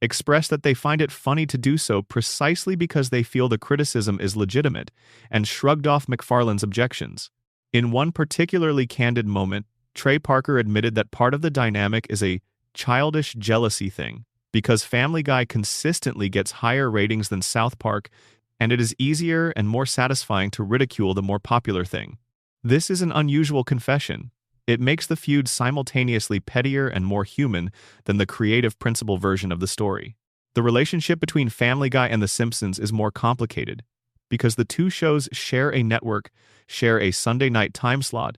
expressed that they find it funny to do so precisely because they feel the criticism is legitimate, and shrugged off MacFarlane's objections. In one particularly candid moment, Trey Parker admitted that part of the dynamic is a childish jealousy thing, because Family Guy consistently gets higher ratings than South Park, and it is easier and more satisfying to ridicule the more popular thing. This is an unusual confession. It makes the feud simultaneously pettier and more human than the creative principle version of the story. The relationship between Family Guy and The Simpsons is more complicated, because the two shows share a network, share a Sunday night time slot,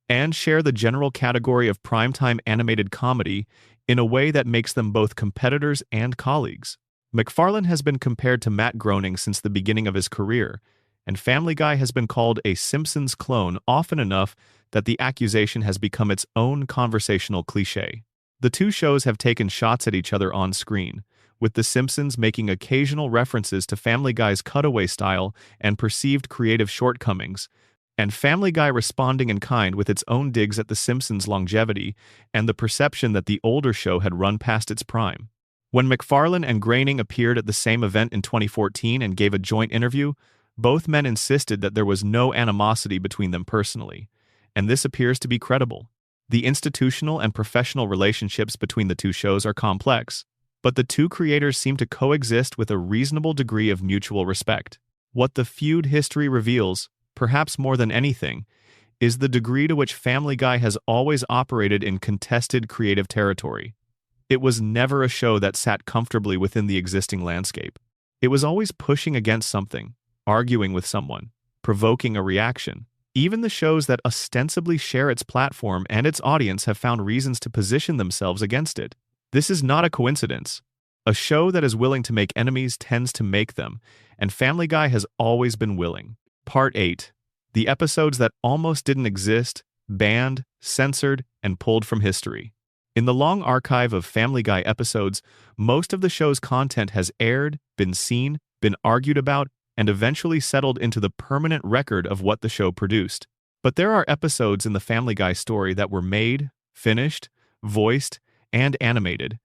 and share the general category of primetime animated comedy in a way that makes them both competitors and colleagues. MacFarlane has been compared to Matt Groening since the beginning of his career, and Family Guy has been called a Simpsons clone often enough that the accusation has become its own conversational cliché. The two shows have taken shots at each other on screen, with The Simpsons making occasional references to Family Guy's cutaway style and perceived creative shortcomings, and Family Guy responding in kind with its own digs at The Simpsons' longevity and the perception that the older show had run past its prime. When MacFarlane and Groening appeared at the same event in 2014 and gave a joint interview, both men insisted that there was no animosity between them personally, and this appears to be credible. The institutional and professional relationships between the two shows are complex, but the two creators seem to coexist with a reasonable degree of mutual respect. What the feud history reveals, perhaps more than anything, is the degree to which Family Guy has always operated in contested creative territory. It was never a show that sat comfortably within the existing landscape. It was always pushing against something, arguing with someone, provoking a reaction. Even the shows that ostensibly share its platform and its audience have found reasons to position themselves against it. This is not a coincidence. A show that is willing to make enemies tends to make them, and Family Guy has always been willing. Part 8. The episodes that almost didn't exist, banned, censored, and pulled from history. In the long archive of Family Guy episodes, most of the show's content has aired, been seen, been argued about, and eventually settled into the permanent record of what the show produced. But there are episodes in the Family Guy story that were made, finished, voiced, and animated.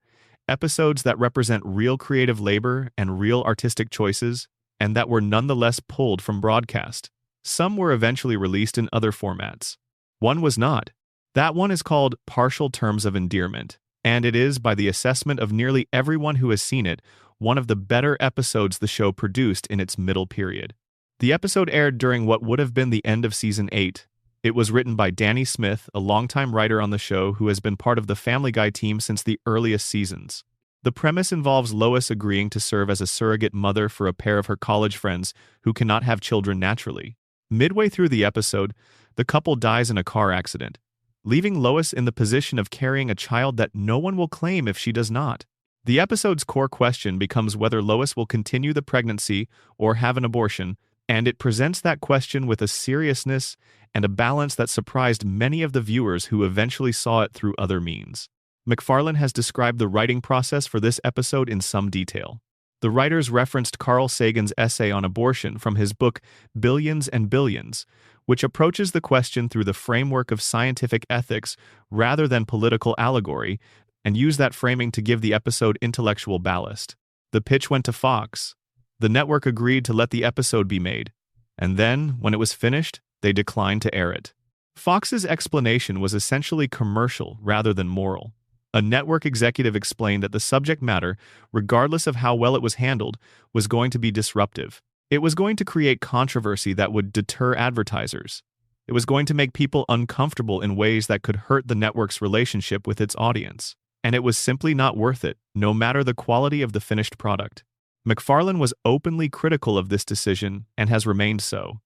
Episodes that represent real creative labor and real artistic choices, and that were nonetheless pulled from broadcast. Some were eventually released in other formats. One was not. That one is called Partial Terms of Endearment, and it is, by the assessment of nearly everyone who has seen it, one of the better episodes the show produced in its middle period. The episode aired during what would have been the end of Season 8. It was written by Danny Smith, a longtime writer on the show who has been part of the Family Guy team since the earliest seasons. The premise involves Lois agreeing to serve as a surrogate mother for a pair of her college friends who cannot have children naturally. Midway through the episode, the couple dies in a car accident, leaving Lois in the position of carrying a child that no one will claim if she does not. The episode's core question becomes whether Lois will continue the pregnancy or have an abortion, and it presents that question with a seriousness and a balance that surprised many of the viewers who eventually saw it through other means. MacFarlane has described the writing process for this episode in some detail. The writers referenced Carl Sagan's essay on abortion from his book Billions and Billions, which approaches the question through the framework of scientific ethics rather than political allegory, and used that framing to give the episode intellectual ballast. The pitch went to Fox. The network agreed to let the episode be made, and then, when it was finished, they declined to air it. Fox's explanation was essentially commercial rather than moral. A network executive explained that the subject matter, regardless of how well it was handled, was going to be disruptive. It was going to create controversy that would deter advertisers. It was going to make people uncomfortable in ways that could hurt the network's relationship with its audience. And it was simply not worth it, no matter the quality of the finished product. MacFarlane was openly critical of this decision and has remained so.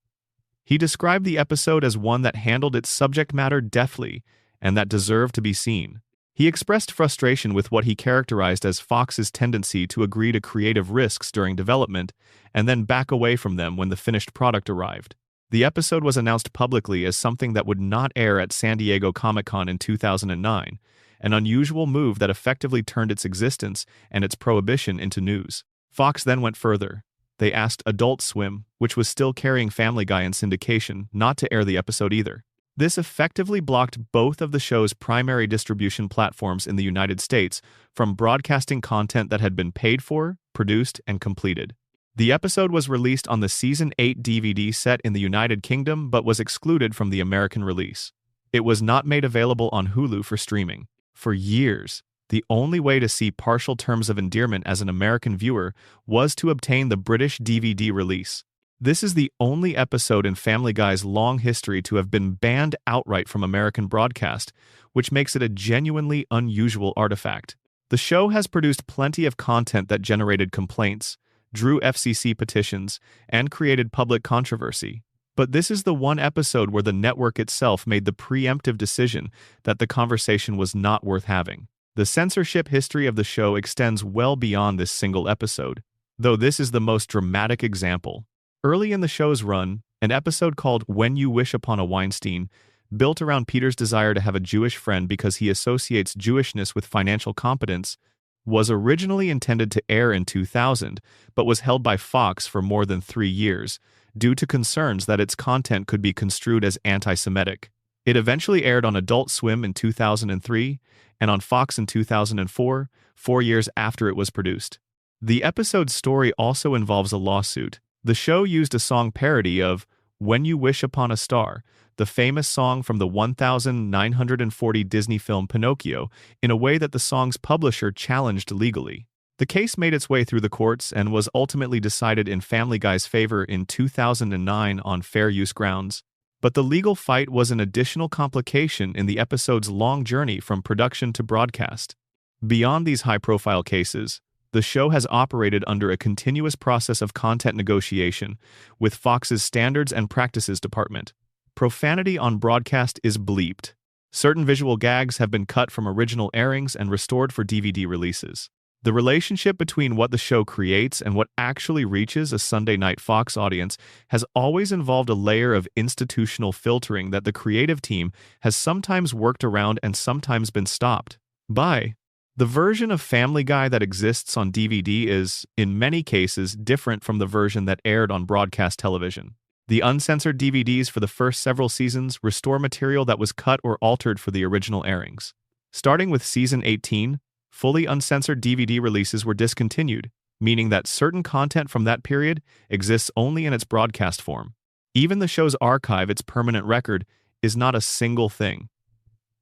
He described the episode as one that handled its subject matter deftly and that deserved to be seen. He expressed frustration with what he characterized as Fox's tendency to agree to creative risks during development and then back away from them when the finished product arrived. The episode was announced publicly as something that would not air at San Diego Comic-Con in 2009, an unusual move that effectively turned its existence and its prohibition into news. Fox then went further. They asked Adult Swim, which was still carrying Family Guy in syndication, not to air the episode either. This effectively blocked both of the show's primary distribution platforms in the United States from broadcasting content that had been paid for, produced, and completed. The episode was released on the Season 8 DVD set in the United Kingdom but was excluded from the American release. It was not made available on Hulu for streaming. For years, the only way to see partial terms of endearment as an American viewer was to obtain the British DVD release. This is the only episode in Family Guy's long history to have been banned outright from American broadcast, which makes it a genuinely unusual artifact. The show has produced plenty of content that generated complaints, drew FCC petitions, and created public controversy. But this is the one episode where the network itself made the preemptive decision that the conversation was not worth having. The censorship history of the show extends well beyond this single episode, though this is the most dramatic example. Early in the show's run, an episode called When You Wish Upon a Weinstein, built around Peter's desire to have a Jewish friend because he associates Jewishness with financial competence, was originally intended to air in 2000, but was held by Fox for more than 3 years, due to concerns that its content could be construed as anti-Semitic. It eventually aired on Adult Swim in 2003 and on Fox in 2004, 4 years after it was produced. The episode's story also involves a lawsuit. The show used a song parody of When You Wish Upon a Star, the famous song from the 1940 Disney film Pinocchio, in a way that the song's publisher challenged legally. The case made its way through the courts and was ultimately decided in Family Guy's favor in 2009 on fair use grounds. But the legal fight was an additional complication in the episode's long journey from production to broadcast. Beyond these high-profile cases, the show has operated under a continuous process of content negotiation with Fox's Standards and Practices Department. Profanity on broadcast is bleeped. Certain visual gags have been cut from original airings and restored for DVD releases. The relationship between what the show creates and what actually reaches a Sunday night Fox audience has always involved a layer of institutional filtering that the creative team has sometimes worked around and sometimes been stopped by. The version of Family Guy that exists on DVD is, in many cases, different from the version that aired on broadcast television. The uncensored DVDs for the first several seasons restore material that was cut or altered for the original airings. Starting with Season 18, fully uncensored DVD releases were discontinued, meaning that certain content from that period exists only in its broadcast form. Even the show's archive, its permanent record, is not a single thing.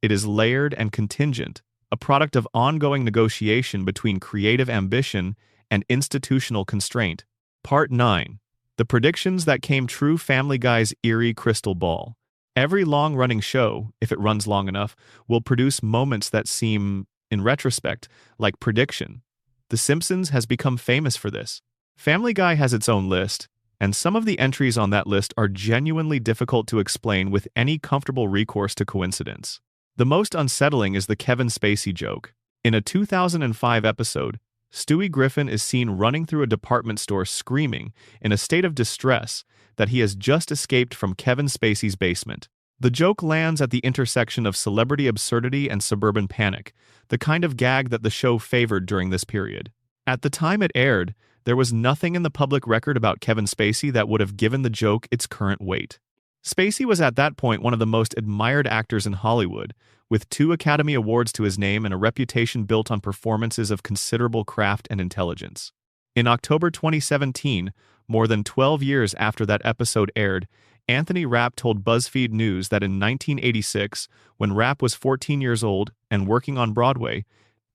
It is layered and contingent, a product of ongoing negotiation between creative ambition and institutional constraint. Part 9. The predictions that came true. Family Guy's eerie crystal ball. Every long-running show, if it runs long enough, will produce moments that seem, in retrospect, like prediction. The Simpsons has become famous for this. Family Guy has its own list, and some of the entries on that list are genuinely difficult to explain with any comfortable recourse to coincidence. The most unsettling is the Kevin Spacey joke. In a 2005 episode, Stewie Griffin is seen running through a department store screaming, in a state of distress, that he has just escaped from Kevin Spacey's basement. The joke lands at the intersection of celebrity absurdity and suburban panic, the kind of gag that the show favored during this period. At the time it aired, there was nothing in the public record about Kevin Spacey that would have given the joke its current weight. Spacey was at that point one of the most admired actors in Hollywood, with 2 Academy Awards to his name and a reputation built on performances of considerable craft and intelligence. In October 2017, more than 12 years after that episode aired, Anthony Rapp told BuzzFeed News that in 1986, when Rapp was 14 years old and working on Broadway,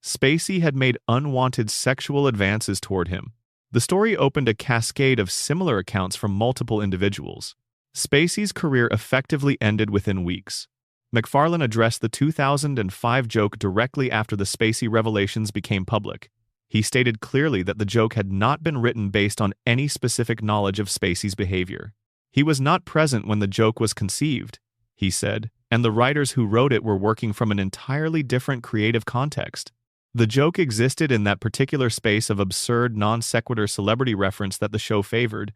Spacey had made unwanted sexual advances toward him. The story opened a cascade of similar accounts from multiple individuals. Spacey's career effectively ended within weeks. MacFarlane addressed the 2005 joke directly after the Spacey revelations became public. He stated clearly that the joke had not been written based on any specific knowledge of Spacey's behavior. He was not present when the joke was conceived, he said, and the writers who wrote it were working from an entirely different creative context. The joke existed in that particular space of absurd non-sequitur celebrity reference that the show favored,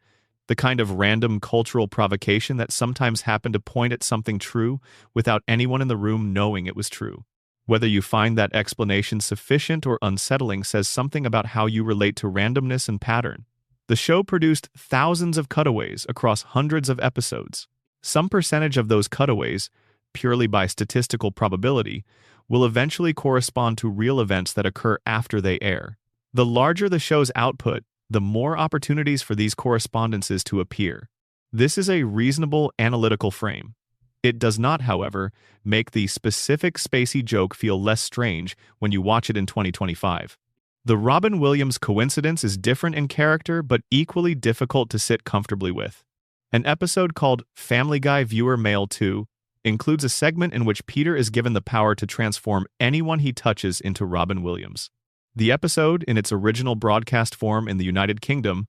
the kind of random cultural provocation that sometimes happened to point at something true without anyone in the room knowing it was true. Whether you find that explanation sufficient or unsettling says something about how you relate to randomness and pattern. The show produced thousands of cutaways across hundreds of episodes. Some percentage of those cutaways, purely by statistical probability, will eventually correspond to real events that occur after they air. The larger the show's output, the more opportunities for these correspondences to appear. This is a reasonable analytical frame. It does not, however, make the specific Spacey joke feel less strange when you watch it in 2025. The Robin Williams coincidence is different in character but equally difficult to sit comfortably with. An episode called Family Guy Viewer Mail 2 includes a segment in which Peter is given the power to transform anyone he touches into Robin Williams. The episode, in its original broadcast form in the United Kingdom,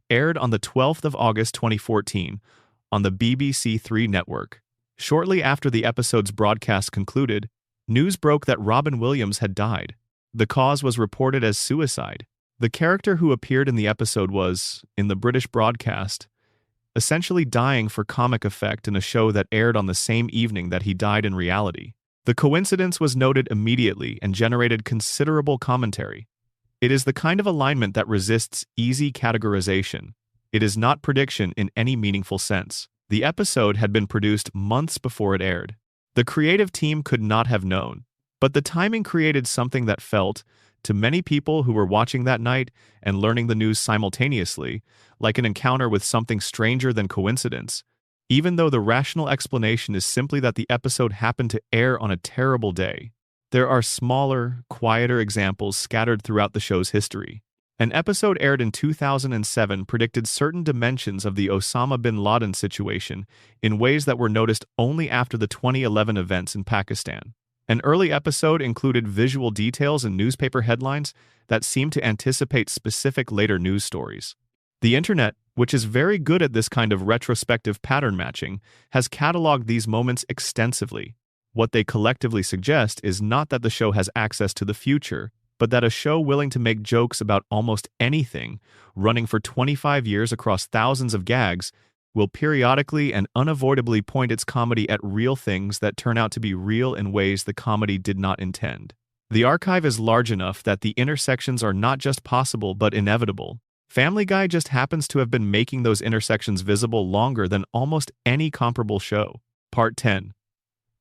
aired on the 12th of August 2014 on the BBC Three network. Shortly after the episode's broadcast concluded, news broke that Robin Williams had died. The cause was reported as suicide. The character who appeared in the episode was, in the British broadcast, essentially dying for comic effect in a show that aired on the same evening that he died in reality. The coincidence was noted immediately and generated considerable commentary. It is the kind of alignment that resists easy categorization. It is not prediction in any meaningful sense. The episode had been produced months before it aired. The creative team could not have known, but the timing created something that felt, to many people who were watching that night and learning the news simultaneously, like an encounter with something stranger than coincidence, even though the rational explanation is simply that the episode happened to air on a terrible day. There are smaller, quieter examples scattered throughout the show's history. An episode aired in 2007 predicted certain dimensions of the Osama bin Laden situation in ways that were noticed only after the 2011 events in Pakistan. An early episode included visual details and newspaper headlines that seemed to anticipate specific later news stories. The internet, which is very good at this kind of retrospective pattern matching, has cataloged these moments extensively. What they collectively suggest is not that the show has access to the future, but that a show willing to make jokes about almost anything, running for 25 years across thousands of gags, will periodically and unavoidably point its comedy at real things that turn out to be real in ways the comedy did not intend. The archive is large enough that the intersections are not just possible but inevitable. Family Guy just happens to have been making those intersections visible longer than almost any comparable show. Part 10.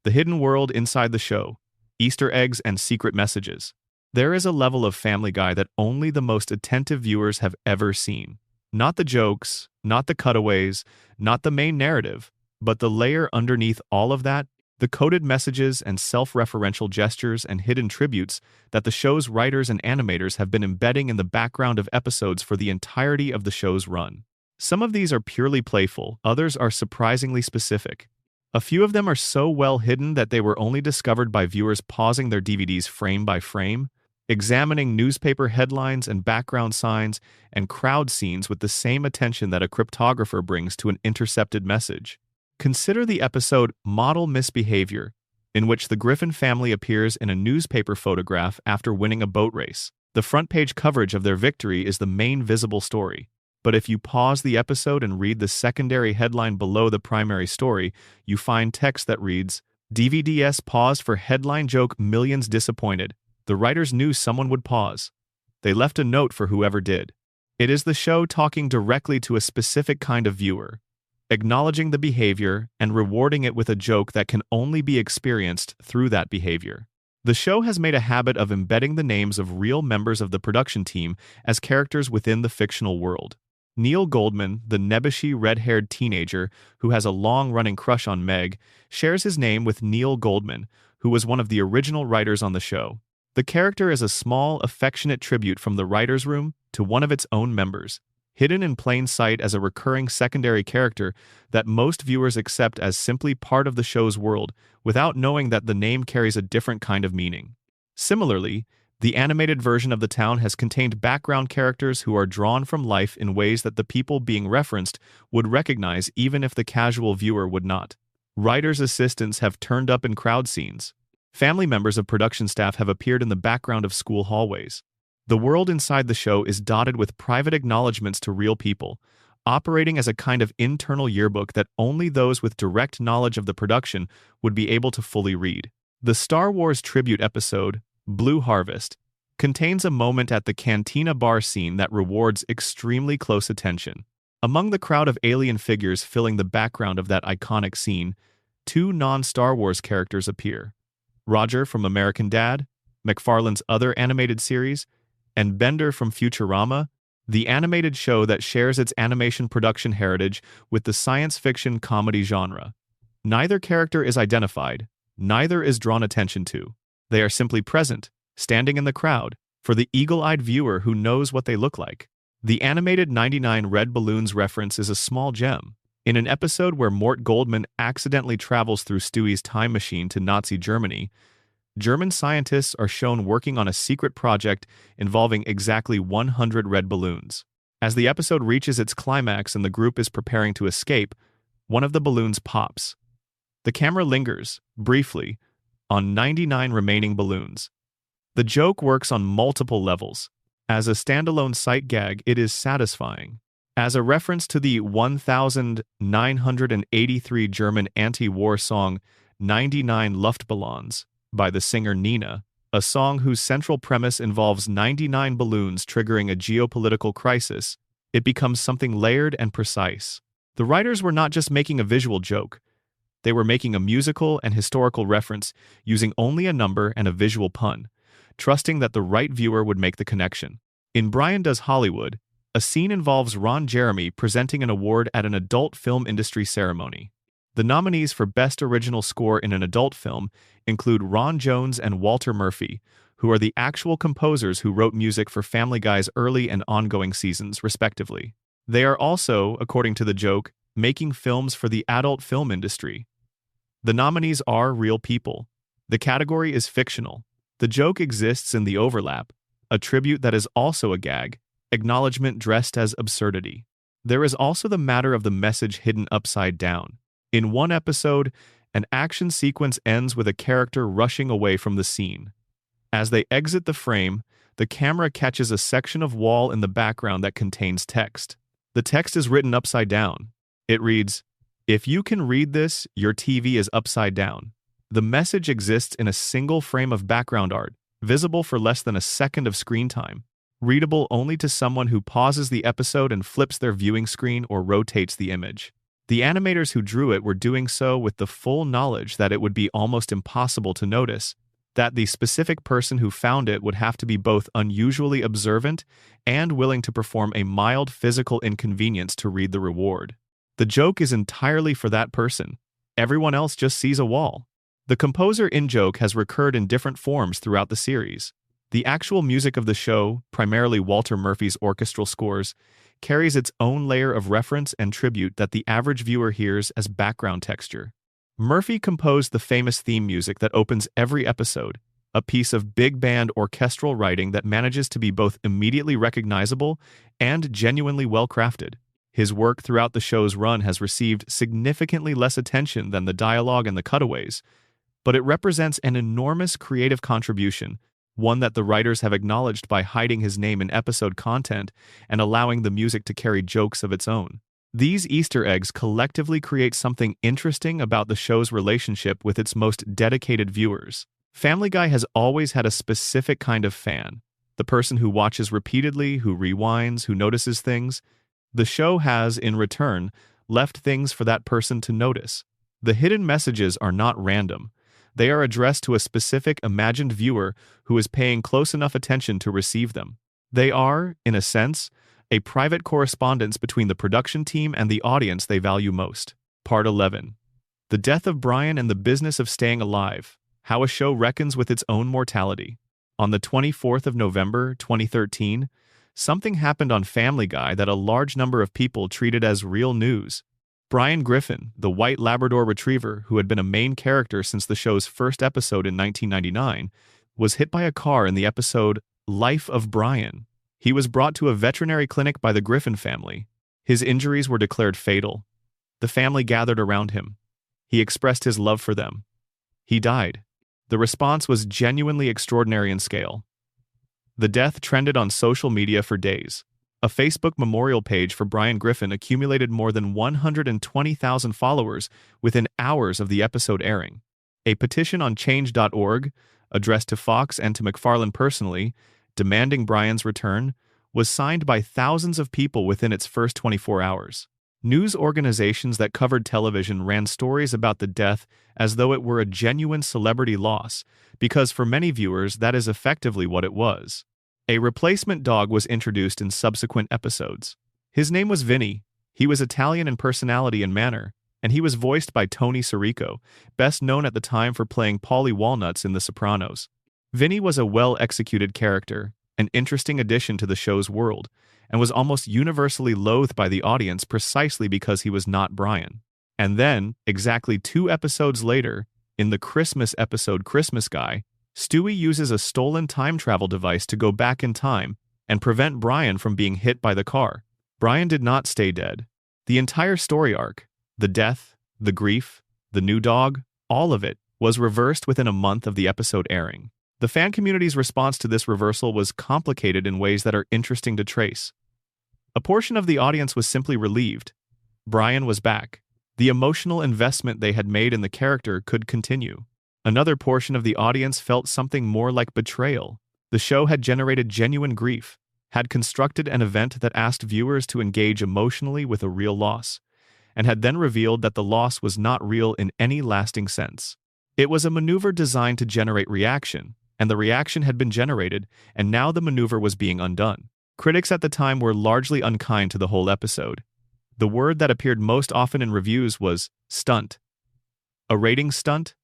The Hidden World Inside the Show, Easter Eggs and Secret Messages. There is a level of Family Guy that only the most attentive viewers have ever seen. Not the jokes, not the cutaways, not the main narrative, but the layer underneath all of that, the coded messages and self-referential gestures and hidden tributes that the show's writers and animators have been embedding in the background of episodes for the entirety of the show's run. Some of these are purely playful, others are surprisingly specific. A few of them are so well hidden that they were only discovered by viewers pausing their DVDs frame by frame, examining newspaper headlines and background signs and crowd scenes with the same attention that a cryptographer brings to an intercepted message. Consider the episode Model Misbehavior, in which the Griffin family appears in a newspaper photograph after winning a boat race. The front-page coverage of their victory is the main visible story. But if you pause the episode and read the secondary headline below the primary story, you find text that reads, DVDs paused for headline joke millions disappointed. The writers knew someone would pause. They left a note for whoever did. It is the show talking directly to a specific kind of viewer, acknowledging the behavior and rewarding it with a joke that can only be experienced through that behavior. The show has made a habit of embedding the names of real members of the production team as characters within the fictional world. Neil Goldman, the nebbishy red-haired teenager who has a long-running crush on Meg, shares his name with Neil Goldman, who was one of the original writers on the show. The character is a small, affectionate tribute from the writer's room to one of its own members, hidden in plain sight as a recurring secondary character that most viewers accept as simply part of the show's world without knowing that the name carries a different kind of meaning. Similarly, the animated version of the town has contained background characters who are drawn from life in ways that the people being referenced would recognize even if the casual viewer would not. Writers' assistants have turned up in crowd scenes. Family members of production staff have appeared in the background of school hallways. The world inside the show is dotted with private acknowledgments to real people, operating as a kind of internal yearbook that only those with direct knowledge of the production would be able to fully read. The Star Wars tribute episode, Blue Harvest, contains a moment at the Cantina bar scene that rewards extremely close attention. Among the crowd of alien figures filling the background of that iconic scene, two non-Star Wars characters appear: Roger from American Dad, McFarlane's other animated series, and Bender from Futurama, the animated show that shares its animation production heritage with the science fiction comedy genre. Neither character is identified, neither is drawn attention to. They are simply present, standing in the crowd, for the eagle-eyed viewer who knows what they look like. The animated 99 Red Balloons reference is a small gem. In an episode where Mort Goldman accidentally travels through Stewie's time machine to Nazi Germany, German scientists are shown working on a secret project involving exactly 100 red balloons. As the episode reaches its climax and the group is preparing to escape, one of the balloons pops. The camera lingers, briefly, on 99 remaining balloons. The joke works on multiple levels. As a standalone sight gag, it is satisfying. As a reference to the 1983 German anti-war song 99 Luftballons by the singer Nina, a song whose central premise involves 99 balloons triggering a geopolitical crisis, it becomes something layered and precise. The writers were not just making a visual joke. They were making a musical and historical reference using only a number and a visual pun, trusting that the right viewer would make the connection. In Brian Does Hollywood, a scene involves Ron Jeremy presenting an award at an adult film industry ceremony. The nominees for Best Original Score in an Adult Film include Ron Jones and Walter Murphy, who are the actual composers who wrote music for Family Guy's early and ongoing seasons, respectively. They are also, according to the joke, making films for the adult film industry. The nominees are real people. The category is fictional. The joke exists in the overlap, a tribute that is also a gag, acknowledgement dressed as absurdity. There is also the matter of the message hidden upside down. In one episode, an action sequence ends with a character rushing away from the scene. As they exit the frame, the camera catches a section of wall in the background that contains text. The text is written upside down. It reads, "If you can read this, your TV is upside down." The message exists in a single frame of background art, visible for less than a second of screen time, readable only to someone who pauses the episode and flips their viewing screen or rotates the image. The animators who drew it were doing so with the full knowledge that it would be almost impossible to notice, that the specific person who found it would have to be both unusually observant and willing to perform a mild physical inconvenience to read the reward. The joke is entirely for that person. Everyone else just sees a wall. The composer in-joke has recurred in different forms throughout the series. The actual music of the show, primarily Walter Murphy's orchestral scores, carries its own layer of reference and tribute that the average viewer hears as background texture. Murphy composed the famous theme music that opens every episode, a piece of big band orchestral writing that manages to be both immediately recognizable and genuinely well-crafted. His work throughout the show's run has received significantly less attention than the dialogue and the cutaways, but it represents an enormous creative contribution, one that the writers have acknowledged by hiding his name in episode content and allowing the music to carry jokes of its own. These Easter eggs collectively create something interesting about the show's relationship with its most dedicated viewers. Family Guy has always had a specific kind of fan, the person who watches repeatedly, who rewinds, who notices things. The show has, in return, left things for that person to notice. The hidden messages are not random. They are addressed to a specific imagined viewer who is paying close enough attention to receive them. They are, in a sense, a private correspondence between the production team and the audience they value most. Part 11. The Death of Brian and the Business of Staying Alive, How a Show Reckons with Its Own Mortality. On the 24th of November, 2013, something happened on Family Guy that a large number of people treated as real news. Brian Griffin, the white Labrador retriever who had been a main character since the show's first episode in 1999, was hit by a car in the episode Life of Brian. He was brought to a veterinary clinic by the Griffin family. His injuries were declared fatal. The family gathered around him. He expressed his love for them. He died. The response was genuinely extraordinary in scale. The death trended on social media for days. A Facebook memorial page for Brian Griffin accumulated more than 120,000 followers within hours of the episode airing. A petition on Change.org, addressed to Fox and to McFarlane personally, demanding Brian's return, was signed by thousands of people within its first 24 hours. News organizations that covered television ran stories about the death as though it were a genuine celebrity loss, because for many viewers that is effectively what it was. A replacement dog was introduced in subsequent episodes. His name was Vinny. He was Italian in personality and manner, and he was voiced by Tony Sirico, best known at the time for playing Paulie Walnuts in The Sopranos. Vinny was a well-executed character, an interesting addition to the show's world, and was almost universally loathed by the audience precisely because he was not Brian. And then, exactly 2 episodes later, in the Christmas episode Christmas Guy, Stewie uses a stolen time travel device to go back in time and prevent Brian from being hit by the car. Brian did not stay dead. The entire story arc, the death, the grief, the new dog, all of it, was reversed within a month of the episode airing. The fan community's response to this reversal was complicated in ways that are interesting to trace. A portion of the audience was simply relieved. Brian was back. The emotional investment they had made in the character could continue. Another portion of the audience felt something more like betrayal. The show had generated genuine grief, had constructed an event that asked viewers to engage emotionally with a real loss, and had then revealed that the loss was not real in any lasting sense. It was a maneuver designed to generate reaction, and the reaction had been generated, and now the maneuver was being undone. Critics at the time were largely unkind to the whole episode. The word that appeared most often in reviews was stunt. A rating stunt?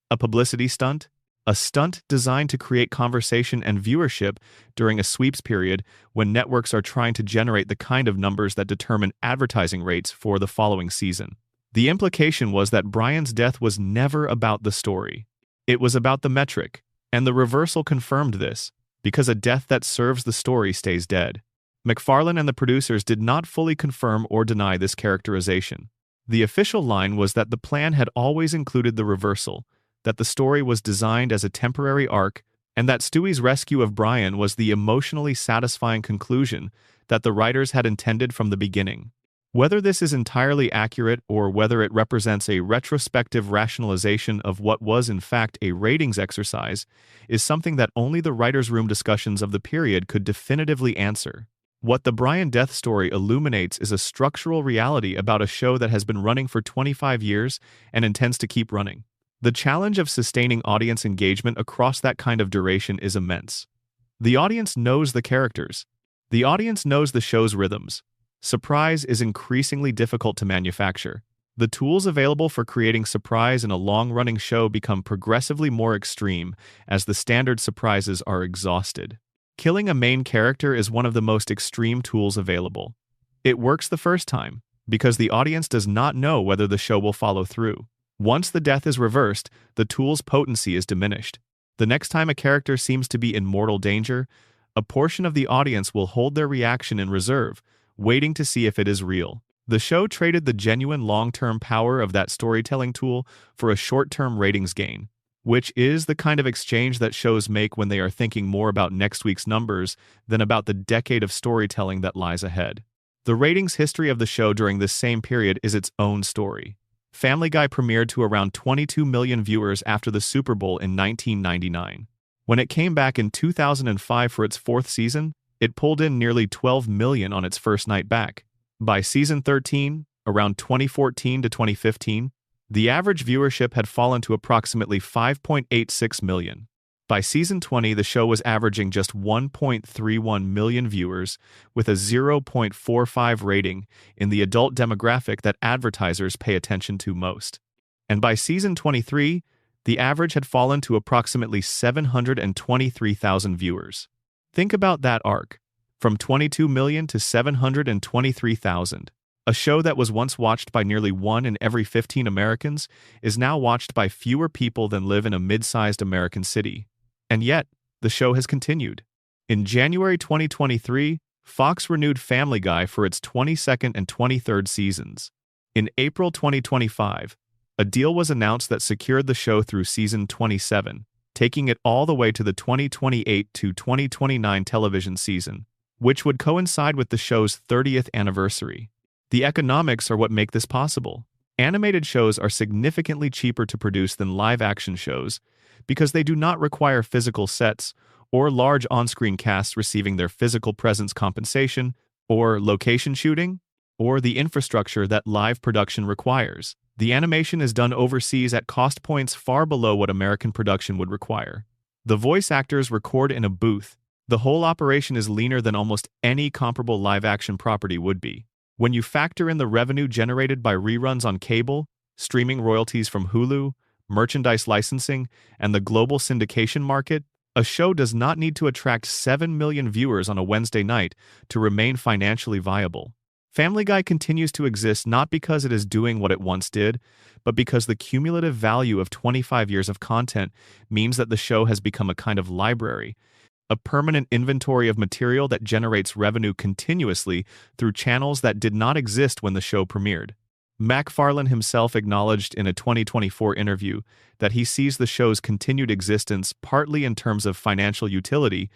A publicity stunt? A stunt designed to create conversation and viewership during a sweeps period when networks are trying to generate the kind of numbers that determine advertising rates for the following season. The implication was that Brian's death was never about the story. It was about the metric, and the reversal confirmed this, because a death that serves the story stays dead. MacFarlane and the producers did not fully confirm or deny this characterization. The official line was that the plan had always included the reversal, that the story was designed as a temporary arc, and that Stewie's rescue of Brian was the emotionally satisfying conclusion that the writers had intended from the beginning. Whether this is entirely accurate or whether it represents a retrospective rationalization of what was in fact a ratings exercise is something that only the writers' room discussions of the period could definitively answer. What the Brian death story illuminates is a structural reality about a show that has been running for 25 years and intends to keep running. The challenge of sustaining audience engagement across that kind of duration is immense. The audience knows the characters. The audience knows the show's rhythms. Surprise is increasingly difficult to manufacture. The tools available for creating surprise in a long-running show become progressively more extreme as the standard surprises are exhausted. Killing a main character is one of the most extreme tools available. It works the first time, because the audience does not know whether the show will follow through. Once the death is reversed, the tool's potency is diminished. The next time a character seems to be in mortal danger, a portion of the audience will hold their reaction in reserve, waiting to see if it is real. The show traded the genuine long-term power of that storytelling tool for a short-term ratings gain, which is the kind of exchange that shows make when they are thinking more about next week's numbers than about the decade of storytelling that lies ahead. The ratings history of the show during this same period is its own story. Family Guy premiered to around 22 million viewers after the Super Bowl in 1999. When it came back in 2005 for its 4th season, it pulled in nearly 12 million on its first night back. By season 13, around 2014 to 2015, the average viewership had fallen to approximately 5.86 million. By season 20, the show was averaging just 1.31 million viewers, with a 0.45 rating in the adult demographic that advertisers pay attention to most. And by season 23, the average had fallen to approximately 723,000 viewers. Think about that arc, from 22 million to 723,000. A show that was once watched by nearly 1 in every 15 Americans is now watched by fewer people than live in a mid-sized American city. And yet, the show has continued. In January 2023, Fox renewed Family Guy for its 22nd and 23rd seasons. In April 2025, a deal was announced that secured the show through season 27, taking it all the way to the 2028 to 2029 television season, which would coincide with the show's 30th anniversary. The economics are what make this possible. Animated shows are significantly cheaper to produce than live-action shows because they do not require physical sets or large on-screen casts receiving their physical presence compensation or location shooting. or the infrastructure that live production requires. The animation is done overseas at cost points far below what American production would require. The voice actors record in a booth. The whole operation is leaner than almost any comparable live-action property would be. When you factor in the revenue generated by reruns on cable, streaming royalties from Hulu, merchandise licensing, and the global syndication market, a show does not need to attract 7 million viewers on a Wednesday night to remain financially viable. Family Guy continues to exist not because it is doing what it once did, but because the cumulative value of 25 years of content means that the show has become a kind of library, a permanent inventory of material that generates revenue continuously through channels that did not exist when the show premiered. MacFarlane himself acknowledged in a 2024 interview that he sees the show's continued existence partly in terms of financial utility,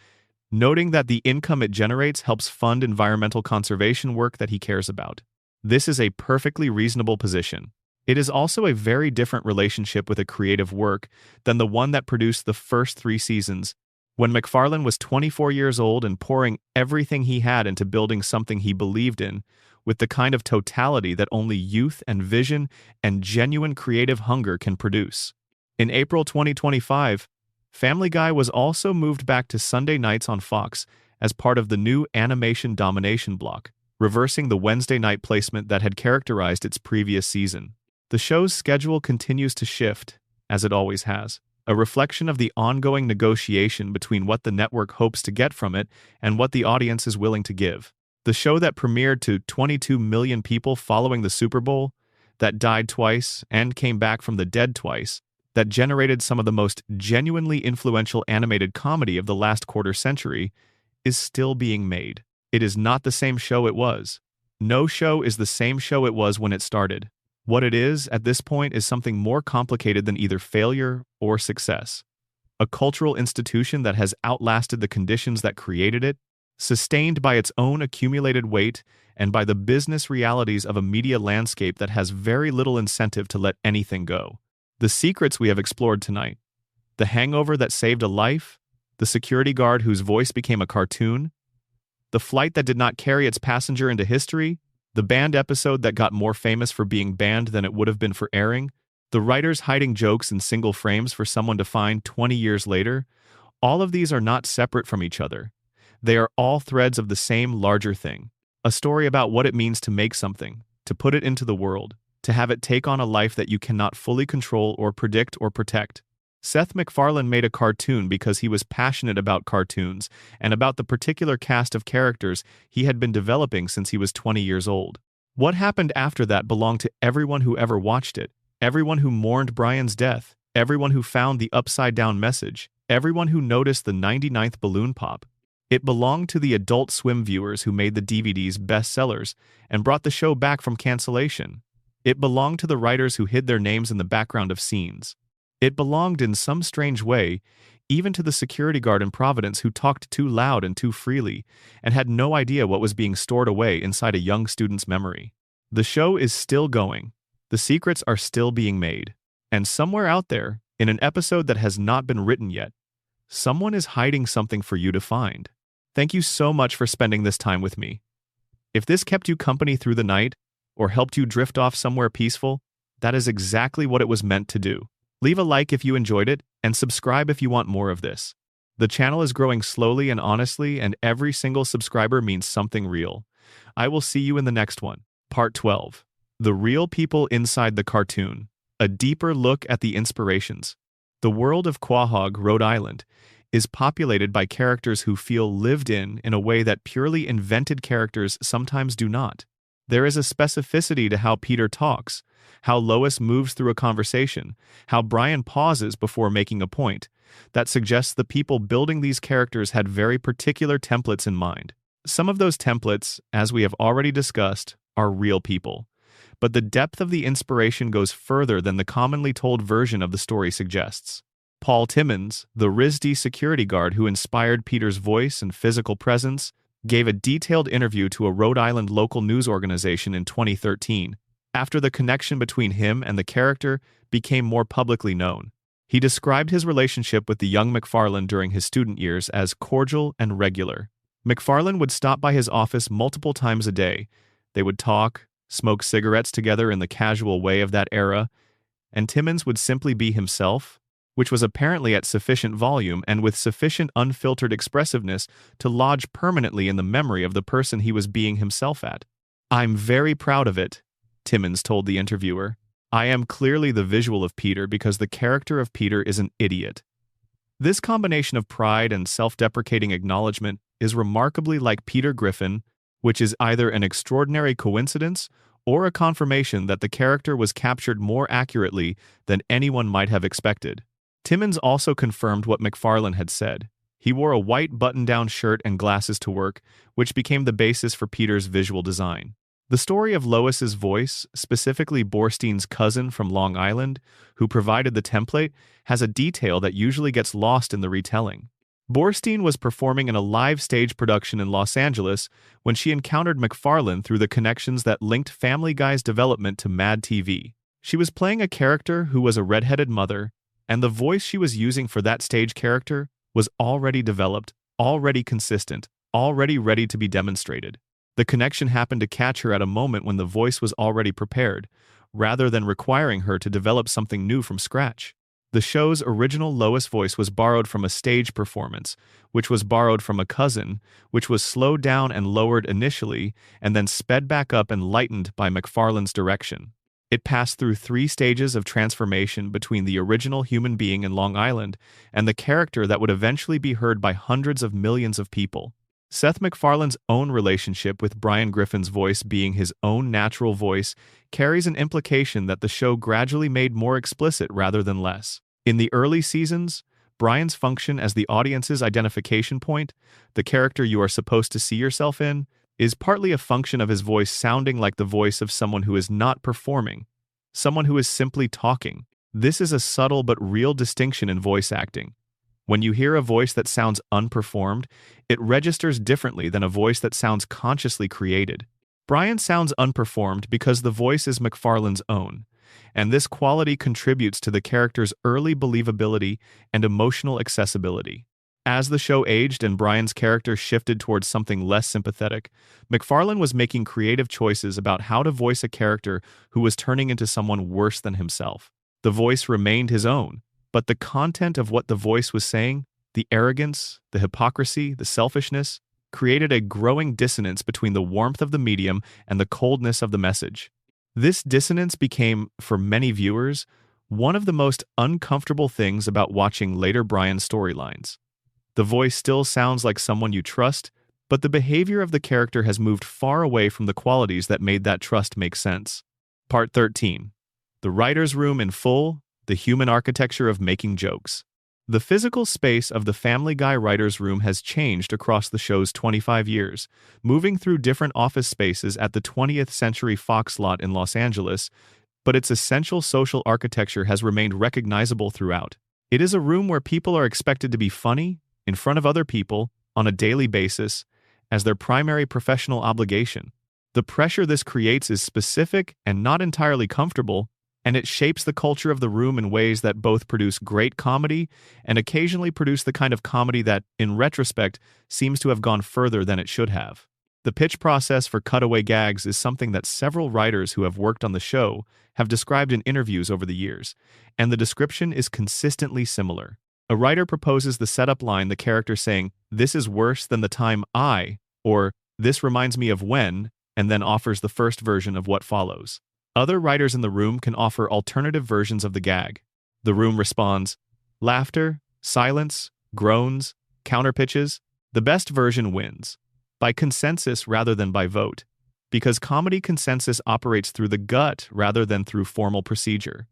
noting that the income it generates helps fund environmental conservation work that he cares about. This is a perfectly reasonable position. It is also a very different relationship with a creative work than the one that produced the first 3 seasons, when MacFarlane was 24 years old and pouring everything he had into building something he believed in, with the kind of totality that only youth and vision and genuine creative hunger can produce. In April 2025, Family Guy was also moved back to Sunday nights on Fox as part of the new animation domination block, reversing the Wednesday night placement that had characterized its previous season. The show's schedule continues to shift, as it always has, a reflection of the ongoing negotiation between what the network hopes to get from it and what the audience is willing to give. The show that premiered to 22 million people following the Super Bowl, that died twice and came back from the dead twice, that generated some of the most genuinely influential animated comedy of the last quarter century, is still being made. It is not the same show it was. No show is the same show it was when it started. What it is, at this point, is something more complicated than either failure or success. A cultural institution that has outlasted the conditions that created it, sustained by its own accumulated weight and by the business realities of a media landscape that has very little incentive to let anything go. The secrets we have explored tonight, the hangover that saved a life, the security guard whose voice became a cartoon, the flight that did not carry its passenger into history, the banned episode that got more famous for being banned than it would have been for airing, the writers hiding jokes in single frames for someone to find 20 years later, all of these are not separate from each other. They are all threads of the same larger thing, a story about what it means to make something, to put it into the world, to have it take on a life that you cannot fully control or predict or protect. Seth MacFarlane made a cartoon because he was passionate about cartoons and about the particular cast of characters he had been developing since he was 20 years old. What happened after that belonged to everyone who ever watched it, everyone who mourned Brian's death, everyone who found the upside-down message, everyone who noticed the 99th balloon pop. It belonged to the Adult Swim viewers who made the DVDs bestsellers and brought the show back from cancellation. It belonged to the writers who hid their names in the background of scenes. It belonged in some strange way even to the security guard in Providence who talked too loud and too freely and had no idea what was being stored away inside a young student's memory. The show is still going. The secrets are still being made. And somewhere out there, in an episode that has not been written yet, someone is hiding something for you to find. Thank you so much for spending this time with me. If this kept you company through the night, or helped you drift off somewhere peaceful, that is exactly what it was meant to do. Leave a like if you enjoyed it, and subscribe if you want more of this. The channel is growing slowly and honestly, and every single subscriber means something real. I will see you in the next one. Part 12. The Real People Inside the Cartoon. A deeper look at the inspirations. The world of Quahog, Rhode Island, is populated by characters who feel lived in a way that purely invented characters sometimes do not. There is a specificity to how Peter talks, how Lois moves through a conversation, how Brian pauses before making a point, that suggests the people building these characters had very particular templates in mind. Some of those templates, as we have already discussed, are real people. But the depth of the inspiration goes further than the commonly told version of the story suggests. Paul Timmons, the RISD security guard who inspired Peter's voice and physical presence, gave a detailed interview to a Rhode Island local news organization in 2013, after the connection between him and the character became more publicly known. He described his relationship with the young MacFarlane during his student years as cordial and regular. MacFarlane would stop by his office multiple times a day. They would talk, smoke cigarettes together in the casual way of that era, and Timmons would simply be himself, which was apparently at sufficient volume and with sufficient unfiltered expressiveness to lodge permanently in the memory of the person he was being himself at. "I'm very proud of it," Timmons told the interviewer. "I am clearly the visual of Peter because the character of Peter is an idiot." This combination of pride and self-deprecating acknowledgement is remarkably like Peter Griffin, which is either an extraordinary coincidence or a confirmation that the character was captured more accurately than anyone might have expected. Timmons also confirmed what McFarlane had said. He wore a white button-down shirt and glasses to work, which became the basis for Peter's visual design. The story of Lois's voice, specifically Borstein's cousin from Long Island, who provided the template, has a detail that usually gets lost in the retelling. Borstein was performing in a live stage production in Los Angeles when she encountered McFarlane through the connections that linked Family Guy's development to Mad TV. She was playing a character who was a redheaded mother, and the voice she was using for that stage character was already developed, already consistent, already ready to be demonstrated. The connection happened to catch her at a moment when the voice was already prepared, rather than requiring her to develop something new from scratch. The show's original Lois voice was borrowed from a stage performance, which was borrowed from a cousin, which was slowed down and lowered initially, and then sped back up and lightened by McFarlane's direction. It passed through 3 stages of transformation between the original human being in Long Island and the character that would eventually be heard by hundreds of millions of people. Seth MacFarlane's own relationship with Brian Griffin's voice being his own natural voice carries an implication that the show gradually made more explicit rather than less. In the early seasons, Brian's function as the audience's identification point, the character you are supposed to see yourself in, is partly a function of his voice sounding like the voice of someone who is not performing, someone who is simply talking. This is a subtle but real distinction in voice acting. When you hear a voice that sounds unperformed, it registers differently than a voice that sounds consciously created. Brian sounds unperformed because the voice is McFarlane's own, and this quality contributes to the character's early believability and emotional accessibility. As the show aged and Brian's character shifted towards something less sympathetic, McFarlane was making creative choices about how to voice a character who was turning into someone worse than himself. The voice remained his own, but the content of what the voice was saying, the arrogance, the hypocrisy, the selfishness, created a growing dissonance between the warmth of the medium and the coldness of the message. This dissonance became, for many viewers, one of the most uncomfortable things about watching later Brian storylines. The voice still sounds like someone you trust, but the behavior of the character has moved far away from the qualities that made that trust make sense. Part 13. The Writer's Room in Full, the Human Architecture of Making Jokes. The physical space of the Family Guy Writer's Room has changed across the show's 25 years, moving through different office spaces at the 20th Century Fox lot in Los Angeles, but its essential social architecture has remained recognizable throughout. It is a room where people are expected to be funny, in front of other people, on a daily basis, as their primary professional obligation. The pressure this creates is specific and not entirely comfortable, and it shapes the culture of the room in ways that both produce great comedy and occasionally produce the kind of comedy that, in retrospect, seems to have gone further than it should have. The pitch process for cutaway gags is something that several writers who have worked on the show have described in interviews over the years, and the description is consistently similar. A writer proposes the setup line, the character saying, "This is worse than the time I," or "This reminds me of when," and then offers the first version of what follows. Other writers in the room can offer alternative versions of the gag. The room responds, laughter, silence, groans, counterpitches. The best version wins, by consensus rather than by vote, because comedy consensus operates through the gut rather than through formal procedure.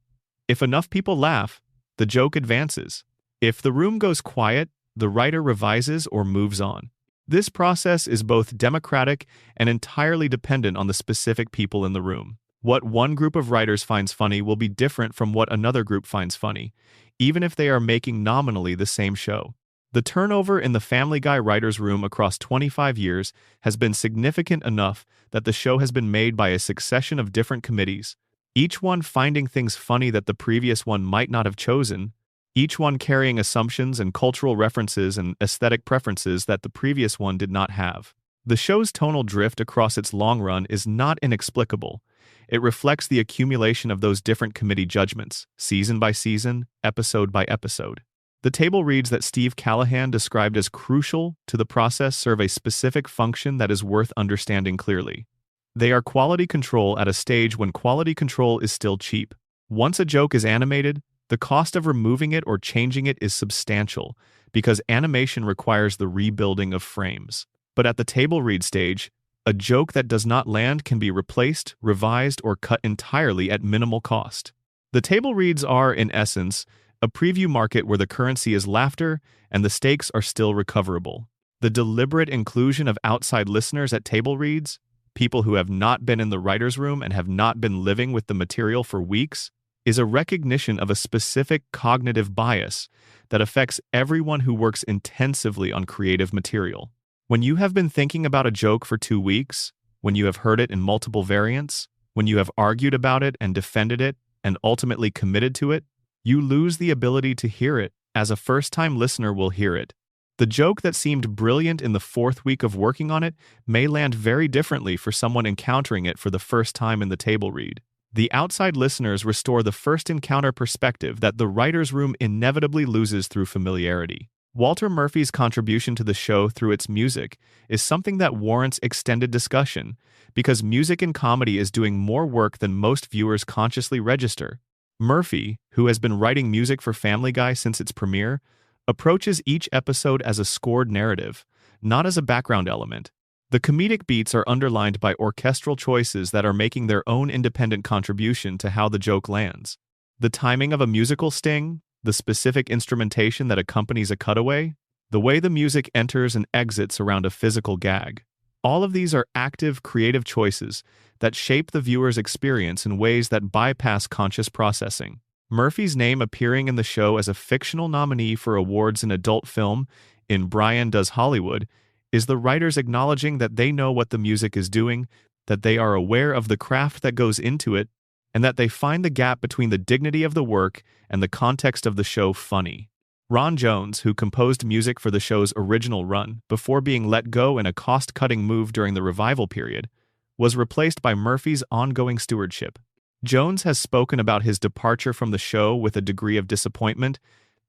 If enough people laugh, the joke advances. If the room goes quiet, the writer revises or moves on. This process is both democratic and entirely dependent on the specific people in the room. What one group of writers finds funny will be different from what another group finds funny, even if they are making nominally the same show. The turnover in the Family Guy writer's room across 25 years has been significant enough that the show has been made by a succession of different committees, each one finding things funny that the previous one might not have chosen, each one carrying assumptions and cultural references and aesthetic preferences that the previous one did not have. The show's tonal drift across its long run is not inexplicable. It reflects the accumulation of those different committee judgments, season by season, episode by episode. The table reads that Steve Callahan described as crucial to the process serve a specific function that is worth understanding clearly. They are quality control at a stage when quality control is still cheap. Once a joke is animated, the cost of removing it or changing it is substantial, because animation requires the rebuilding of frames. But at the table read stage, a joke that does not land can be replaced, revised, or cut entirely at minimal cost. The table reads are, in essence, a preview market where the currency is laughter and the stakes are still recoverable. The deliberate inclusion of outside listeners at table reads, people who have not been in the writer's room and have not been living with the material for weeks, is a recognition of a specific cognitive bias that affects everyone who works intensively on creative material. When you have been thinking about a joke for 2 weeks, when you have heard it in multiple variants, when you have argued about it and defended it and ultimately committed to it, you lose the ability to hear it as a first-time listener will hear it. The joke that seemed brilliant in the 4th week of working on it may land very differently for someone encountering it for the first time in the table read. The outside listeners restore the first encounter perspective that the writer's room inevitably loses through familiarity. Walter Murphy's contribution to the show through its music is something that warrants extended discussion, because music in comedy is doing more work than most viewers consciously register. Murphy, who has been writing music for Family Guy since its premiere, approaches each episode as a scored narrative, not as a background element. The comedic beats are underlined by orchestral choices that are making their own independent contribution to how the joke lands. The timing of a musical sting, the specific instrumentation that accompanies a cutaway, the way the music enters and exits around a physical gag. All of these are active, creative choices that shape the viewer's experience in ways that bypass conscious processing. Murphy's name appearing in the show as a fictional nominee for awards in adult film in Brian Does Hollywood is the writers acknowledging that they know what the music is doing, that they are aware of the craft that goes into it, and that they find the gap between the dignity of the work and the context of the show funny. Ron Jones, who composed music for the show's original run before being let go in a cost-cutting move during the revival period, was replaced by Murphy's ongoing stewardship. Jones has spoken about his departure from the show with a degree of disappointment,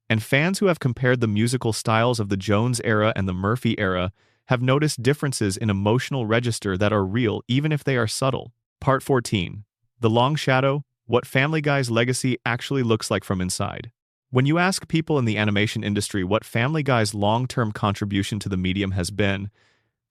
and fans who have compared the musical styles of the Jones era and the Murphy era have noticed differences in emotional register that are real even if they are subtle. Part 14. The Long Shadow, What Family Guy's Legacy Actually Looks Like from Inside. When you ask people in the animation industry what Family Guy's long-term contribution to the medium has been,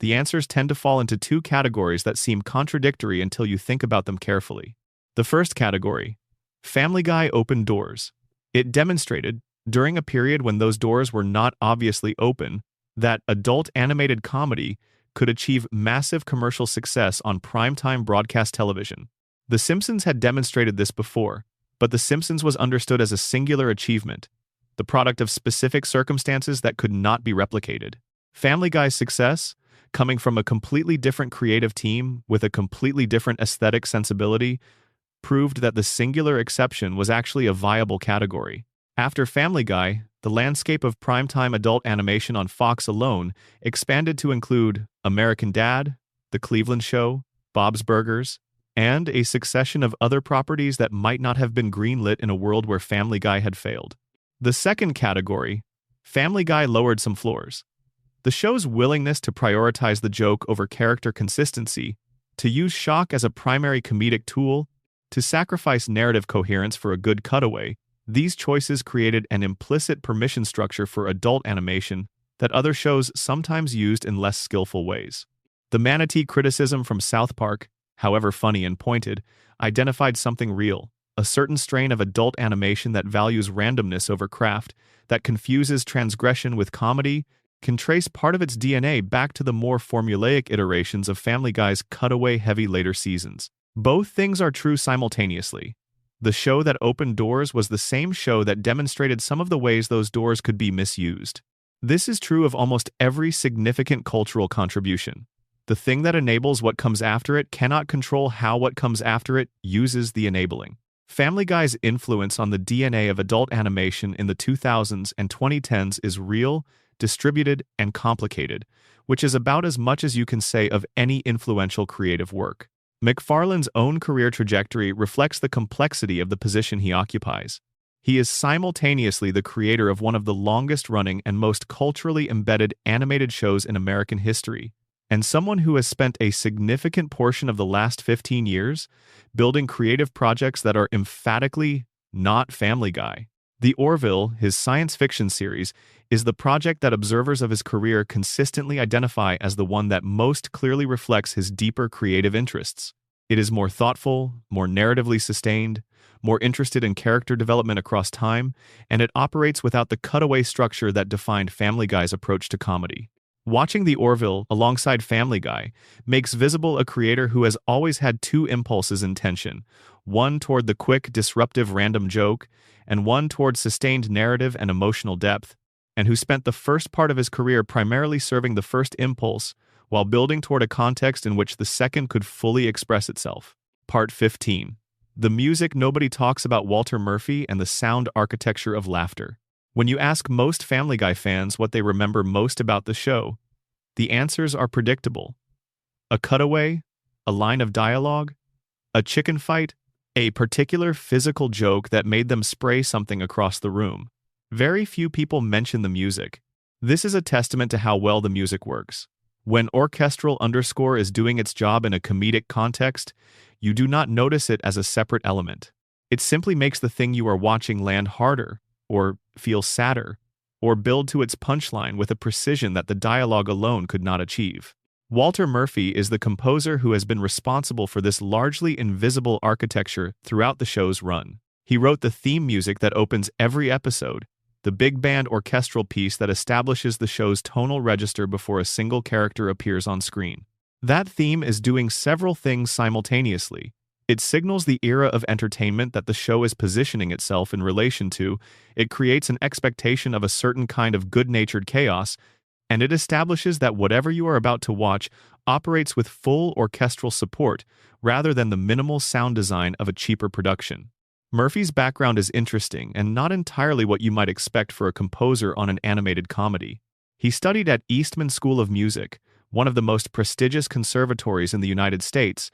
the answers tend to fall into 2 categories that seem contradictory until you think about them carefully. The first category, Family Guy opened doors. It demonstrated, during a period when those doors were not obviously open, that adult animated comedy could achieve massive commercial success on primetime broadcast television. The Simpsons had demonstrated this before, but The Simpsons was understood as a singular achievement, the product of specific circumstances that could not be replicated. Family Guy's success, coming from a completely different creative team with a completely different aesthetic sensibility, proved that the singular exception was actually a viable category. After Family Guy, the landscape of primetime adult animation on Fox alone expanded to include American Dad, The Cleveland Show, Bob's Burgers, and a succession of other properties that might not have been greenlit in a world where Family Guy had failed. The second category, Family Guy lowered some floors. The show's willingness to prioritize the joke over character consistency, to use shock as a primary comedic tool, to sacrifice narrative coherence for a good cutaway, these choices created an implicit permission structure for adult animation that other shows sometimes used in less skillful ways. The manatee criticism from South Park, however funny and pointed, identified something real, a certain strain of adult animation that values randomness over craft, that confuses transgression with comedy, can trace part of its DNA back to the more formulaic iterations of Family Guy's cutaway-heavy later seasons. Both things are true simultaneously. The show that opened doors was the same show that demonstrated some of the ways those doors could be misused. This is true of almost every significant cultural contribution. The thing that enables what comes after it cannot control how what comes after it uses the enabling. Family Guy's influence on the DNA of adult animation in the 2000s and 2010s is real, distributed, and complicated, which is about as much as you can say of any influential creative work. MacFarlane's own career trajectory reflects the complexity of the position he occupies. He is simultaneously the creator of one of the longest-running and most culturally embedded animated shows in American history, and someone who has spent a significant portion of the last 15 years building creative projects that are emphatically not Family Guy. The Orville, his science fiction series, is the project that observers of his career consistently identify as the one that most clearly reflects his deeper creative interests. It is more thoughtful, more narratively sustained, more interested in character development across time, and it operates without the cutaway structure that defined Family Guy's approach to comedy. Watching The Orville alongside Family Guy makes visible a creator who has always had two impulses in tension, one toward the quick, disruptive random joke, and one toward sustained narrative and emotional depth, and who spent the first part of his career primarily serving the first impulse while building toward a context in which the second could fully express itself. Part 15. The music nobody talks about. Walter Murphy and the sound architecture of laughter. When you ask most Family Guy fans what they remember most about the show, the answers are predictable. A cutaway, a line of dialogue, a chicken fight, a particular physical joke that made them spray something across the room. Very few people mention the music. This is a testament to how well the music works. When orchestral underscore is doing its job in a comedic context, you do not notice it as a separate element. It simply makes the thing you are watching land harder, or feel sadder, or build to its punchline with a precision that the dialogue alone could not achieve. Walter Murphy is the composer who has been responsible for this largely invisible architecture throughout the show's run. He wrote the theme music that opens every episode, the big band orchestral piece that establishes the show's tonal register before a single character appears on screen. That theme is doing several things simultaneously. It signals the era of entertainment that the show is positioning itself in relation to, it creates an expectation of a certain kind of good-natured chaos, and it establishes that whatever you are about to watch operates with full orchestral support rather than the minimal sound design of a cheaper production. Murphy's background is interesting and not entirely what you might expect for a composer on an animated comedy. He studied at Eastman School of Music, one of the most prestigious conservatories in the United States,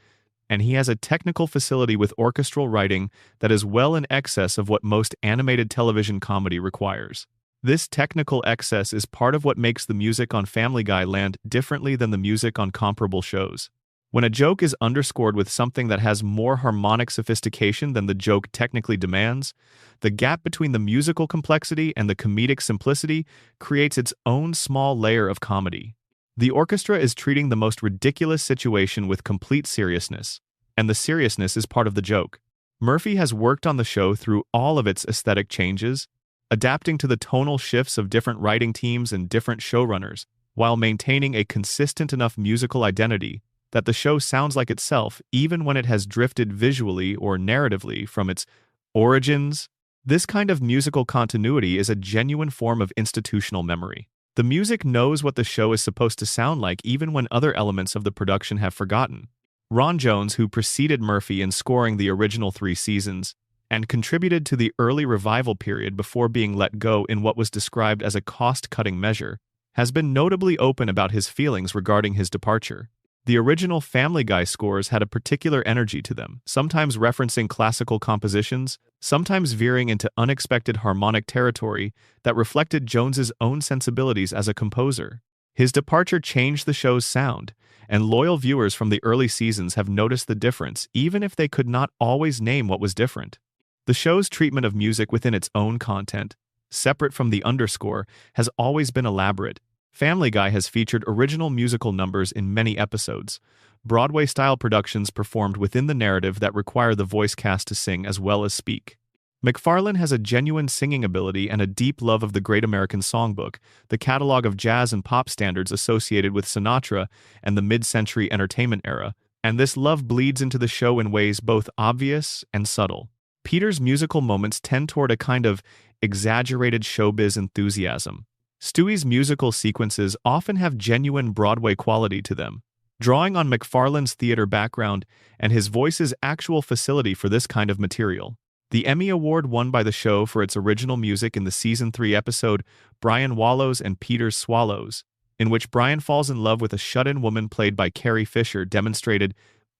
and he has a technical facility with orchestral writing that is well in excess of what most animated television comedy requires. This technical excess is part of what makes the music on Family Guy land differently than the music on comparable shows. When a joke is underscored with something that has more harmonic sophistication than the joke technically demands, the gap between the musical complexity and the comedic simplicity creates its own small layer of comedy. The orchestra is treating the most ridiculous situation with complete seriousness, and the seriousness is part of the joke. Murphy has worked on the show through all of its aesthetic changes, adapting to the tonal shifts of different writing teams and different showrunners, while maintaining a consistent enough musical identity that the show sounds like itself even when it has drifted visually or narratively from its origins. This kind of musical continuity is a genuine form of institutional memory. The music knows what the show is supposed to sound like even when other elements of the production have forgotten. Ron Jones, who preceded Murphy in scoring the original 3 seasons, and contributed to the early revival period before being let go in what was described as a cost-cutting measure, has been notably open about his feelings regarding his departure. The original Family Guy scores had a particular energy to them, sometimes referencing classical compositions, sometimes veering into unexpected harmonic territory that reflected Jones's own sensibilities as a composer. His departure changed the show's sound, and loyal viewers from the early seasons have noticed the difference, even if they could not always name what was different. The show's treatment of music within its own content, separate from the underscore, has always been elaborate. Family Guy has featured original musical numbers in many episodes, Broadway-style productions performed within the narrative that require the voice cast to sing as well as speak. MacFarlane has a genuine singing ability and a deep love of the Great American Songbook, the catalog of jazz and pop standards associated with Sinatra and the mid-century entertainment era, and this love bleeds into the show in ways both obvious and subtle. Peter's musical moments tend toward a kind of exaggerated showbiz enthusiasm. Stewie's musical sequences often have genuine Broadway quality to them, drawing on MacFarlane's theater background and his voice's actual facility for this kind of material. The Emmy Award won by the show for its original music in the Season 3 episode Brian Wallows and Peter's Swallows, in which Brian falls in love with a shut-in woman played by Carrie Fisher, demonstrated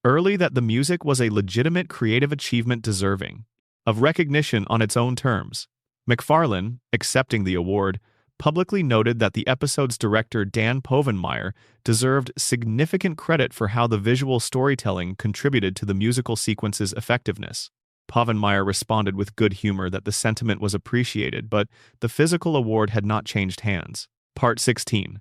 early that the music was a legitimate creative achievement deserving of recognition on its own terms. MacFarlane, accepting the award, publicly noted that the episode's director Dan Povenmire deserved significant credit for how the visual storytelling contributed to the musical sequence's effectiveness. Povenmire responded with good humor that the sentiment was appreciated, but the physical award had not changed hands. Part 16.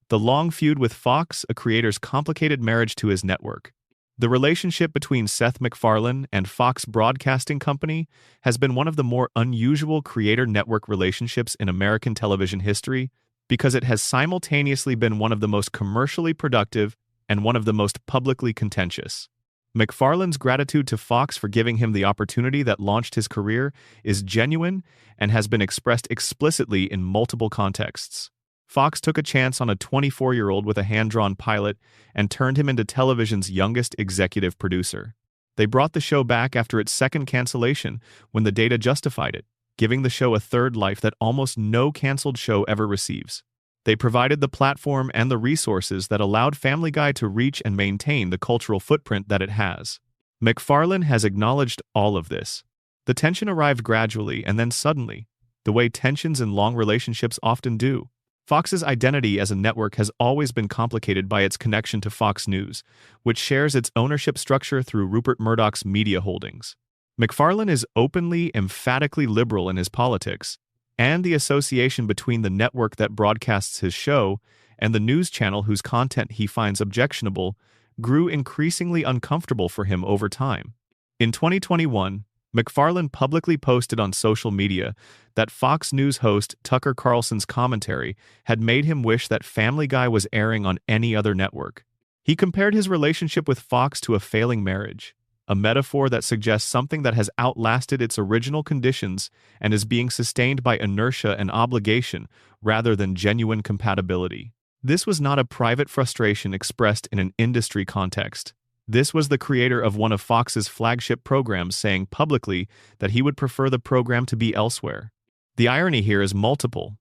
The long feud with Fox, a creator's complicated marriage to his network. The relationship between Seth MacFarlane and Fox Broadcasting Company has been one of the more unusual creator-network relationships in American television history because it has simultaneously been one of the most commercially productive and one of the most publicly contentious. MacFarlane's gratitude to Fox for giving him the opportunity that launched his career is genuine and has been expressed explicitly in multiple contexts. Fox took a chance on a 24-year-old with a hand-drawn pilot and turned him into television's youngest executive producer. They brought the show back after its second cancellation when the data justified it, giving the show a third life that almost no canceled show ever receives. They provided the platform and the resources that allowed Family Guy to reach and maintain the cultural footprint that it has. MacFarlane has acknowledged all of this. The tension arrived gradually and then suddenly, the way tensions in long relationships often do. Fox's identity as a network has always been complicated by its connection to Fox News, which shares its ownership structure through Rupert Murdoch's media holdings. MacFarlane is openly, emphatically liberal in his politics, and the association between the network that broadcasts his show and the news channel whose content he finds objectionable grew increasingly uncomfortable for him over time. In 2021, MacFarlane publicly posted on social media that Fox News host Tucker Carlson's commentary had made him wish that Family Guy was airing on any other network. He compared his relationship with Fox to a failing marriage, a metaphor that suggests something that has outlasted its original conditions and is being sustained by inertia and obligation rather than genuine compatibility. This was not a private frustration expressed in an industry context. This was the creator of one of Fox's flagship programs saying publicly that he would prefer the program to be elsewhere. The irony here is multiple.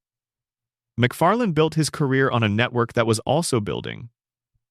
MacFarlane built his career on a network that was also building,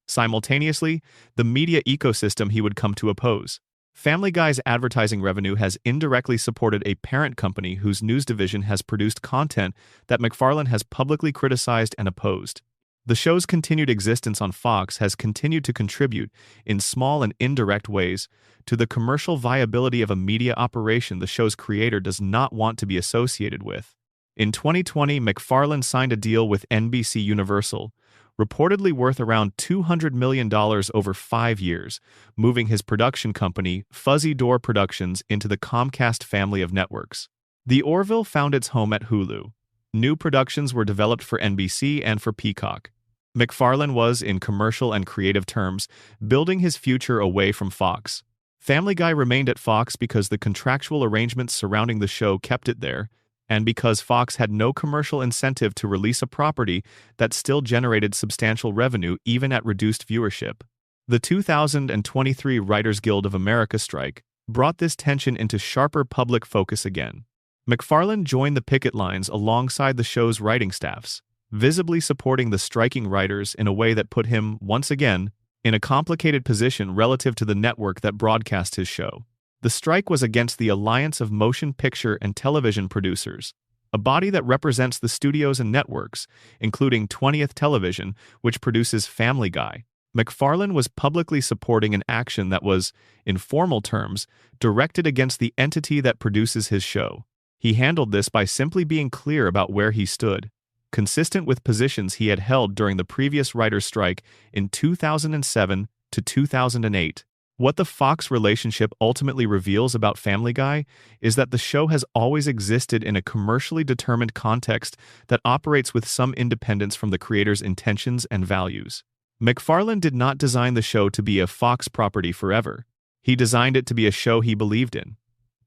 simultaneously, the media ecosystem he would come to oppose. Family Guy's advertising revenue has indirectly supported a parent company whose news division has produced content that MacFarlane has publicly criticized and opposed. The show's continued existence on Fox has continued to contribute, in small and indirect ways, to the commercial viability of a media operation the show's creator does not want to be associated with. In 2020, MacFarlane signed a deal with NBC Universal, reportedly worth around $200 million over 5 years, moving his production company, Fuzzy Door Productions, into the Comcast family of networks. The Orville found its home at Hulu. New productions were developed for NBC and for Peacock. MacFarlane was, in commercial and creative terms, building his future away from Fox. Family Guy remained at Fox because the contractual arrangements surrounding the show kept it there, and because Fox had no commercial incentive to release a property that still generated substantial revenue even at reduced viewership. The 2023 Writers Guild of America strike brought this tension into sharper public focus again. MacFarlane joined the picket lines alongside the show's writing staffs, visibly supporting the striking writers in a way that put him, once again, in a complicated position relative to the network that broadcast his show. The strike was against the Alliance of Motion Picture and Television Producers, a body that represents the studios and networks, including 20th Television, which produces Family Guy. MacFarlane was publicly supporting an action that was, in formal terms, directed against the entity that produces his show. He handled this by simply being clear about where he stood, consistent with positions he had held during the previous writers' strike in 2007 to 2008. What the Fox relationship ultimately reveals about Family Guy is that the show has always existed in a commercially determined context that operates with some independence from the creator's intentions and values. MacFarlane did not design the show to be a Fox property forever. He designed it to be a show he believed in.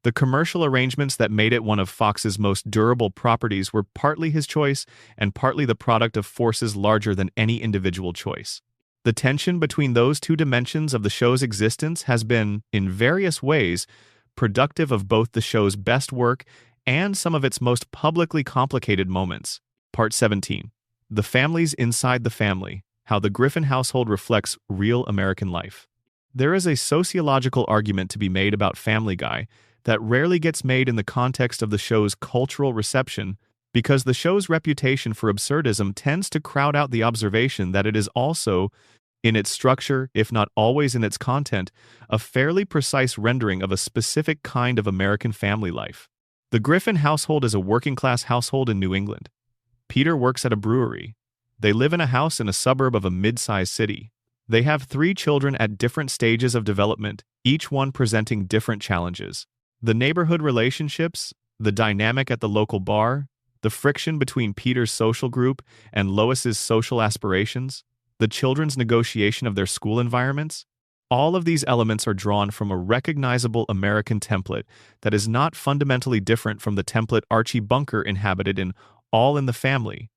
The commercial arrangements that made it one of Fox's most durable properties were partly his choice and partly the product of forces larger than any individual choice. The tension between those two dimensions of the show's existence has been, in various ways, productive of both the show's best work and some of its most publicly complicated moments. Part 17. The Families Inside the Family: How the Griffin Household Reflects Real American Life. There is a sociological argument to be made about Family Guy that rarely gets made in the context of the show's cultural reception, because the show's reputation for absurdism tends to crowd out the observation that it is also, in its structure, if not always in its content, a fairly precise rendering of a specific kind of American family life. The Griffin household is a working-class household in New England. Peter works at a brewery. They live in a house in a suburb of a mid-sized city. They have 3 children at different stages of development, each one presenting different challenges. The neighborhood relationships, the dynamic at the local bar, the friction between Peter's social group and Lois's social aspirations, the children's negotiation of their school environments, all of these elements are drawn from a recognizable American template that is not fundamentally different from the template Archie Bunker inhabited in All in the Family,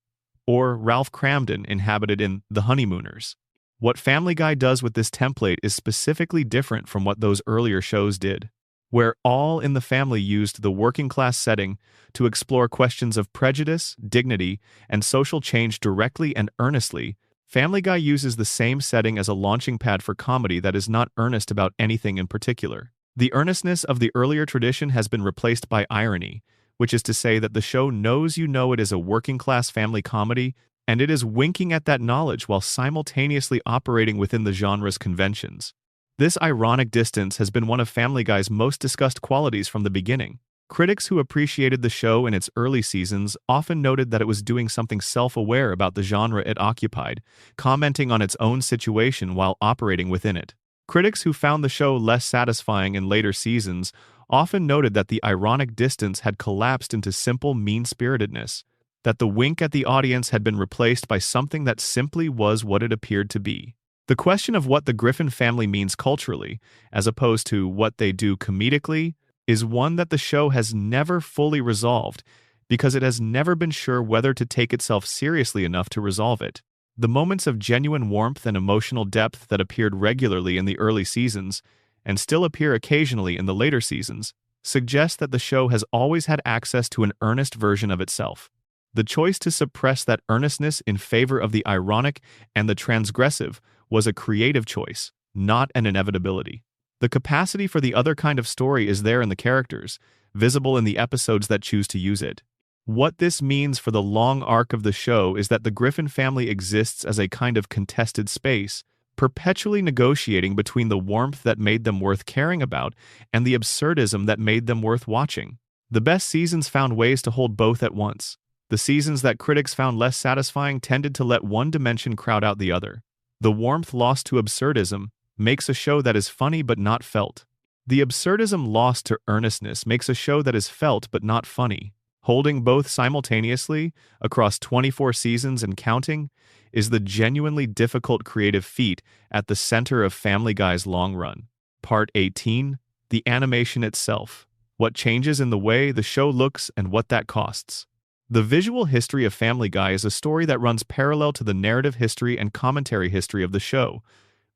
or Ralph Cramden inhabited in The Honeymooners. What Family Guy does with this template is specifically different from what those earlier shows did, where All in the Family used the working-class setting to explore questions of prejudice, dignity, and social change directly and earnestly. Family Guy uses the same setting as a launching pad for comedy that is not earnest about anything in particular. The earnestness of the earlier tradition has been replaced by irony, which is to say that the show knows you know it is a working-class family comedy, and it is winking at that knowledge while simultaneously operating within the genre's conventions. This ironic distance has been one of Family Guy's most discussed qualities from the beginning. Critics who appreciated the show in its early seasons often noted that it was doing something self-aware about the genre it occupied, commenting on its own situation while operating within it. Critics who found the show less satisfying in later seasons often noted that the ironic distance had collapsed into simple mean-spiritedness, that the wink at the audience had been replaced by something that simply was what it appeared to be. The question of what the Griffin family means culturally, as opposed to what they do comedically, is one that the show has never fully resolved, because it has never been sure whether to take itself seriously enough to resolve it. The moments of genuine warmth and emotional depth that appeared regularly in the early seasons, and still appear occasionally in the later seasons, suggest that the show has always had access to an earnest version of itself. The choice to suppress that earnestness in favor of the ironic and the transgressive was a creative choice, not an inevitability. The capacity for the other kind of story is there in the characters, visible in the episodes that choose to use it. What this means for the long arc of the show is that the Griffin family exists as a kind of contested space, perpetually negotiating between the warmth that made them worth caring about and the absurdism that made them worth watching. The best seasons found ways to hold both at once. The seasons that critics found less satisfying tended to let one dimension crowd out the other. The warmth lost to absurdism makes a show that is funny but not felt. The absurdism lost to earnestness makes a show that is felt but not funny. Holding both simultaneously, across 24 seasons and counting, is the genuinely difficult creative feat at the center of Family Guy's long run. Part 18. The animation itself. What changes in the way the show looks and what that costs. The visual history of Family Guy is a story that runs parallel to the narrative history and commentary history of the show,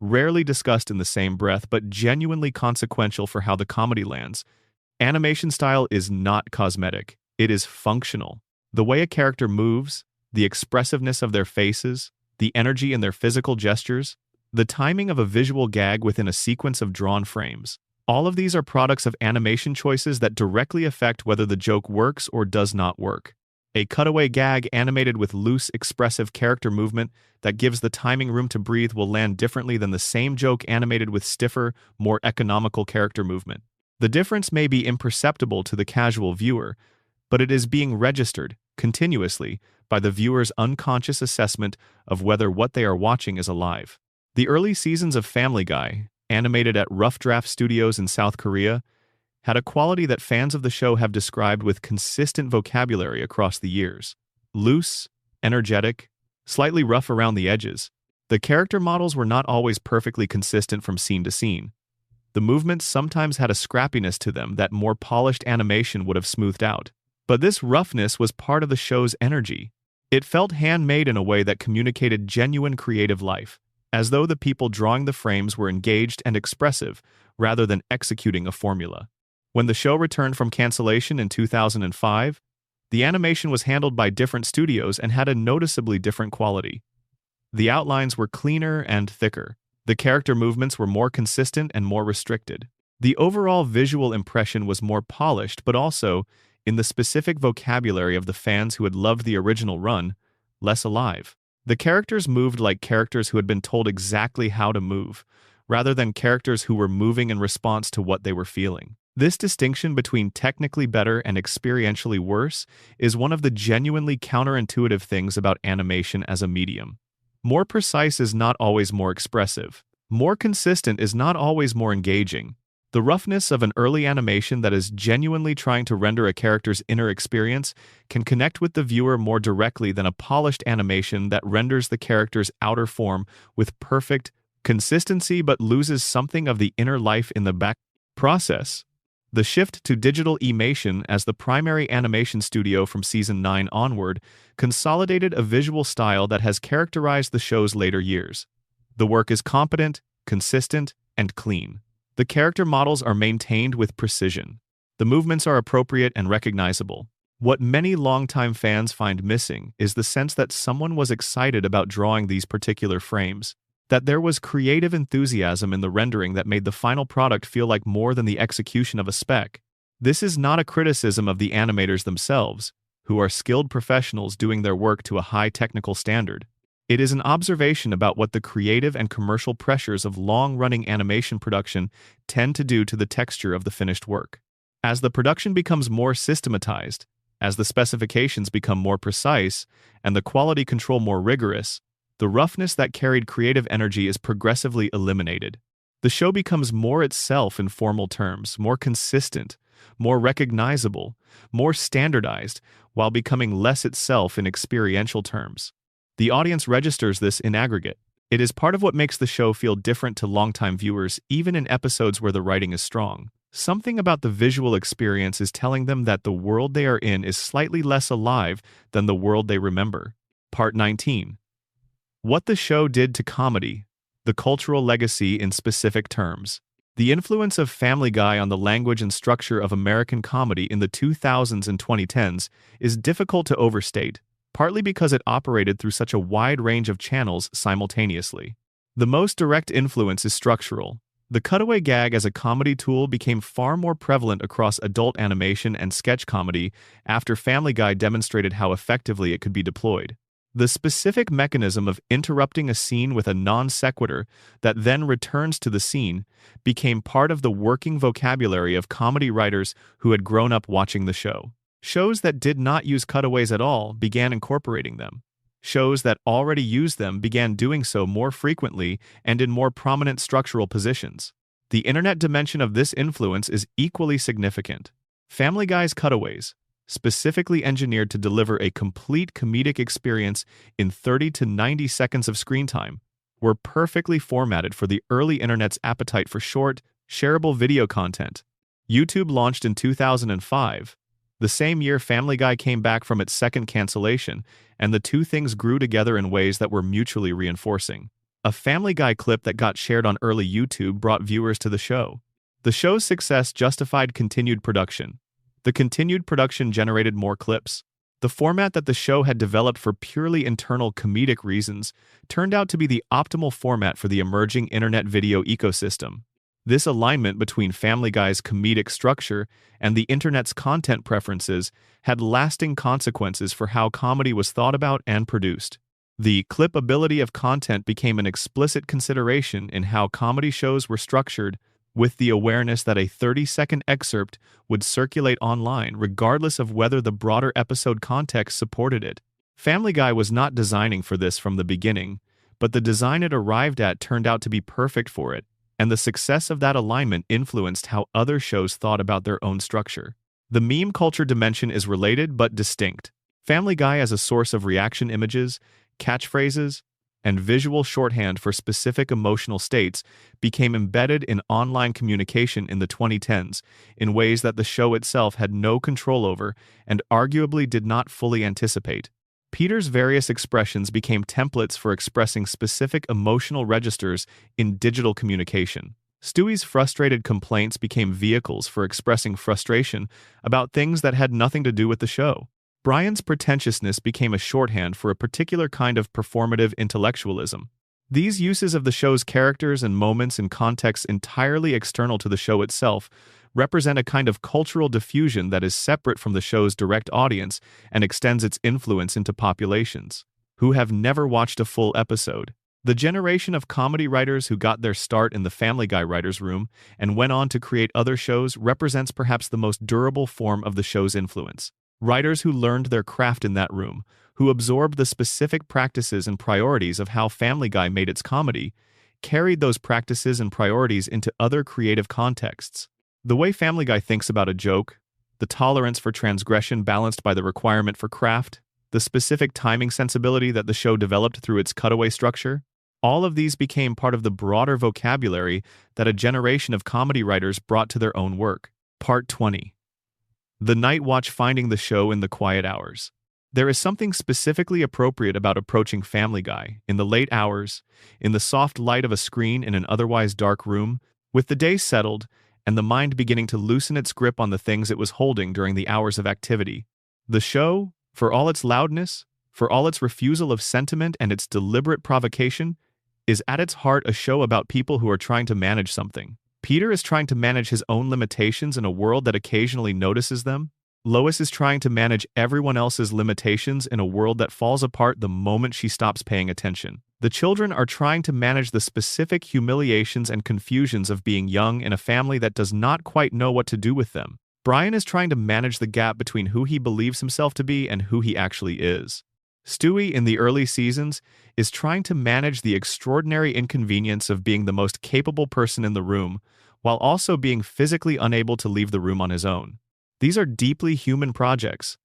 rarely discussed in the same breath but genuinely consequential for how the comedy lands. Animation style is not cosmetic, it is functional. The way a character moves, the expressiveness of their faces, the energy in their physical gestures, the timing of a visual gag within a sequence of drawn frames. All of these are products of animation choices that directly affect whether the joke works or does not work. A cutaway gag animated with loose, expressive character movement that gives the timing room to breathe will land differently than the same joke animated with stiffer, more economical character movement. The difference may be imperceptible to the casual viewer, but it is being registered, continuously, by the viewer's unconscious assessment of whether what they are watching is alive. The early seasons of Family Guy, animated at Rough Draft Studios in South Korea, had a quality that fans of the show have described with consistent vocabulary across the years. Loose, energetic, slightly rough around the edges. The character models were not always perfectly consistent from scene to scene. The movements sometimes had a scrappiness to them that more polished animation would have smoothed out. But this roughness was part of the show's energy. It felt handmade in a way that communicated genuine creative life, as though the people drawing the frames were engaged and expressive, rather than executing a formula. When the show returned from cancellation in 2005, the animation was handled by different studios and had a noticeably different quality. The outlines were cleaner and thicker. The character movements were more consistent and more restricted. The overall visual impression was more polished, but also, in the specific vocabulary of the fans who had loved the original run, less alive. The characters moved like characters who had been told exactly how to move, rather than characters who were moving in response to what they were feeling. This distinction between technically better and experientially worse is one of the genuinely counterintuitive things about animation as a medium. More precise is not always more expressive. More consistent is not always more engaging. The roughness of an early animation that is genuinely trying to render a character's inner experience can connect with the viewer more directly than a polished animation that renders the character's outer form with perfect consistency but loses something of the inner life in the back process. The shift to digital Emation as the primary animation studio from Season 9 onward consolidated a visual style that has characterized the show's later years. The work is competent, consistent, and clean. The character models are maintained with precision. The movements are appropriate and recognizable. What many longtime fans find missing is the sense that someone was excited about drawing these particular frames, that there was creative enthusiasm in the rendering that made the final product feel like more than the execution of a spec. This is not a criticism of the animators themselves, who are skilled professionals doing their work to a high technical standard. It is an observation about what the creative and commercial pressures of long-running animation production tend to do to the texture of the finished work. As the production becomes more systematized, as the specifications become more precise, and the quality control more rigorous, the roughness that carried creative energy is progressively eliminated. The show becomes more itself in formal terms, more consistent, more recognizable, more standardized, while becoming less itself in experiential terms. The audience registers this in aggregate. It is part of what makes the show feel different to longtime viewers, even in episodes where the writing is strong. Something about the visual experience is telling them that the world they are in is slightly less alive than the world they remember. Part 19. What the show did to comedy, the cultural legacy in specific terms. The influence of Family Guy on the language and structure of American comedy in the 2000s and 2010s is difficult to overstate, partly because it operated through such a wide range of channels simultaneously. The most direct influence is structural. The cutaway gag as a comedy tool became far more prevalent across adult animation and sketch comedy after Family Guy demonstrated how effectively it could be deployed. The specific mechanism of interrupting a scene with a non sequitur that then returns to the scene became part of the working vocabulary of comedy writers who had grown up watching the show. Shows that did not use cutaways at all began incorporating them. Shows that already used them began doing so more frequently and in more prominent structural positions. The internet dimension of this influence is equally significant. Family Guy's cutaways, specifically engineered to deliver a complete comedic experience in 30 to 90 seconds of screen time, were perfectly formatted for the early internet's appetite for short, shareable video content. YouTube launched in 2005, the same year Family Guy came back from its second cancellation, and the two things grew together in ways that were mutually reinforcing. A Family Guy clip that got shared on early YouTube brought viewers to the show. The show's success justified continued production. The continued production generated more clips. The format that the show had developed for purely internal comedic reasons turned out to be the optimal format for the emerging internet video ecosystem. This alignment between Family Guy's comedic structure and the internet's content preferences had lasting consequences for how comedy was thought about and produced. The clippability of content became an explicit consideration in how comedy shows were structured, with the awareness that a 30-second excerpt would circulate online regardless of whether the broader episode context supported it. Family Guy was not designing for this from the beginning, but the design it arrived at turned out to be perfect for it, and the success of that alignment influenced how other shows thought about their own structure. The meme culture dimension is related but distinct. Family Guy as a source of reaction images, catchphrases, and visual shorthand for specific emotional states became embedded in online communication in the 2010s in ways that the show itself had no control over and arguably did not fully anticipate. Peter's various expressions became templates for expressing specific emotional registers in digital communication. Stewie's frustrated complaints became vehicles for expressing frustration about things that had nothing to do with the show. Brian's pretentiousness became a shorthand for a particular kind of performative intellectualism. These uses of the show's characters and moments in contexts entirely external to the show itself represent a kind of cultural diffusion that is separate from the show's direct audience and extends its influence into populations who have never watched a full episode. The generation of comedy writers who got their start in the Family Guy writers' room and went on to create other shows represents perhaps the most durable form of the show's influence. Writers who learned their craft in that room, who absorbed the specific practices and priorities of how Family Guy made its comedy, carried those practices and priorities into other creative contexts. The way Family Guy thinks about a joke, the tolerance for transgression balanced by the requirement for craft, the specific timing sensibility that the show developed through its cutaway structure, all of these became part of the broader vocabulary that a generation of comedy writers brought to their own work. Part 20. The Night Watch, finding the show in the quiet hours. There is something specifically appropriate about approaching Family Guy in the late hours, in the soft light of a screen in an otherwise dark room, with the day settled and the mind beginning to loosen its grip on the things it was holding during the hours of activity. The show, for all its loudness, for all its refusal of sentiment and its deliberate provocation, is at its heart a show about people who are trying to manage something. Peter is trying to manage his own limitations in a world that occasionally notices them. Lois is trying to manage everyone else's limitations in a world that falls apart the moment she stops paying attention. The children are trying to manage the specific humiliations and confusions of being young in a family that does not quite know what to do with them. Brian is trying to manage the gap between who he believes himself to be and who he actually is. Stewie, in the early seasons, is trying to manage the extraordinary inconvenience of being the most capable person in the room, while also being physically unable to leave the room on his own. These are deeply human projects,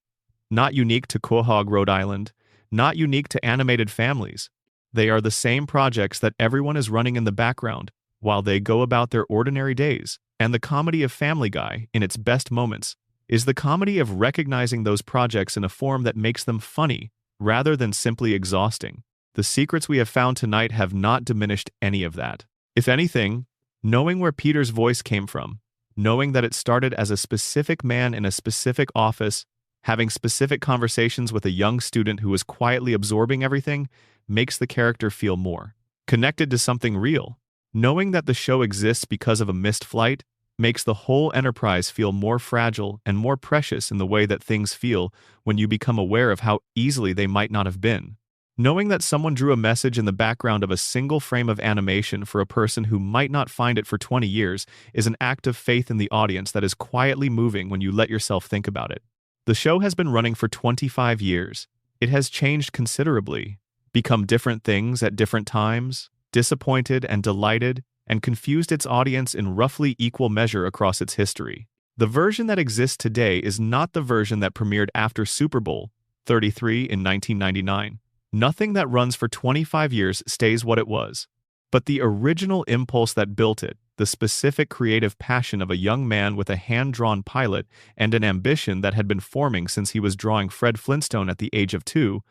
not unique to Quahog, Rhode Island, not unique to animated families. They are the same projects that everyone is running in the background while they go about their ordinary days, and the comedy of Family Guy, in its best moments, is the comedy of recognizing those projects in a form that makes them funny, rather than simply exhausting. The secrets we have found tonight have not diminished any of that. If anything, knowing where Peter's voice came from, knowing that it started as a specific man in a specific office, having specific conversations with a young student who was quietly absorbing everything, makes the character feel more connected to something real. Knowing that the show exists because of a missed flight makes the whole enterprise feel more fragile and more precious in the way that things feel when you become aware of how easily they might not have been. Knowing that someone drew a message in the background of a single frame of animation for a person who might not find it for 20 years is an act of faith in the audience that is quietly moving when you let yourself think about it. The show has been running for 25 years. It has changed considerably, become different things at different times, disappointed and delighted, and confused its audience in roughly equal measure across its history. The version that exists today is not the version that premiered after Super Bowl 33 in 1999. Nothing that runs for 25 years stays what it was. But the original impulse that built it, the specific creative passion of a young man with a hand-drawn pilot and an ambition that had been forming since he was drawing Fred Flintstone at the age of 2,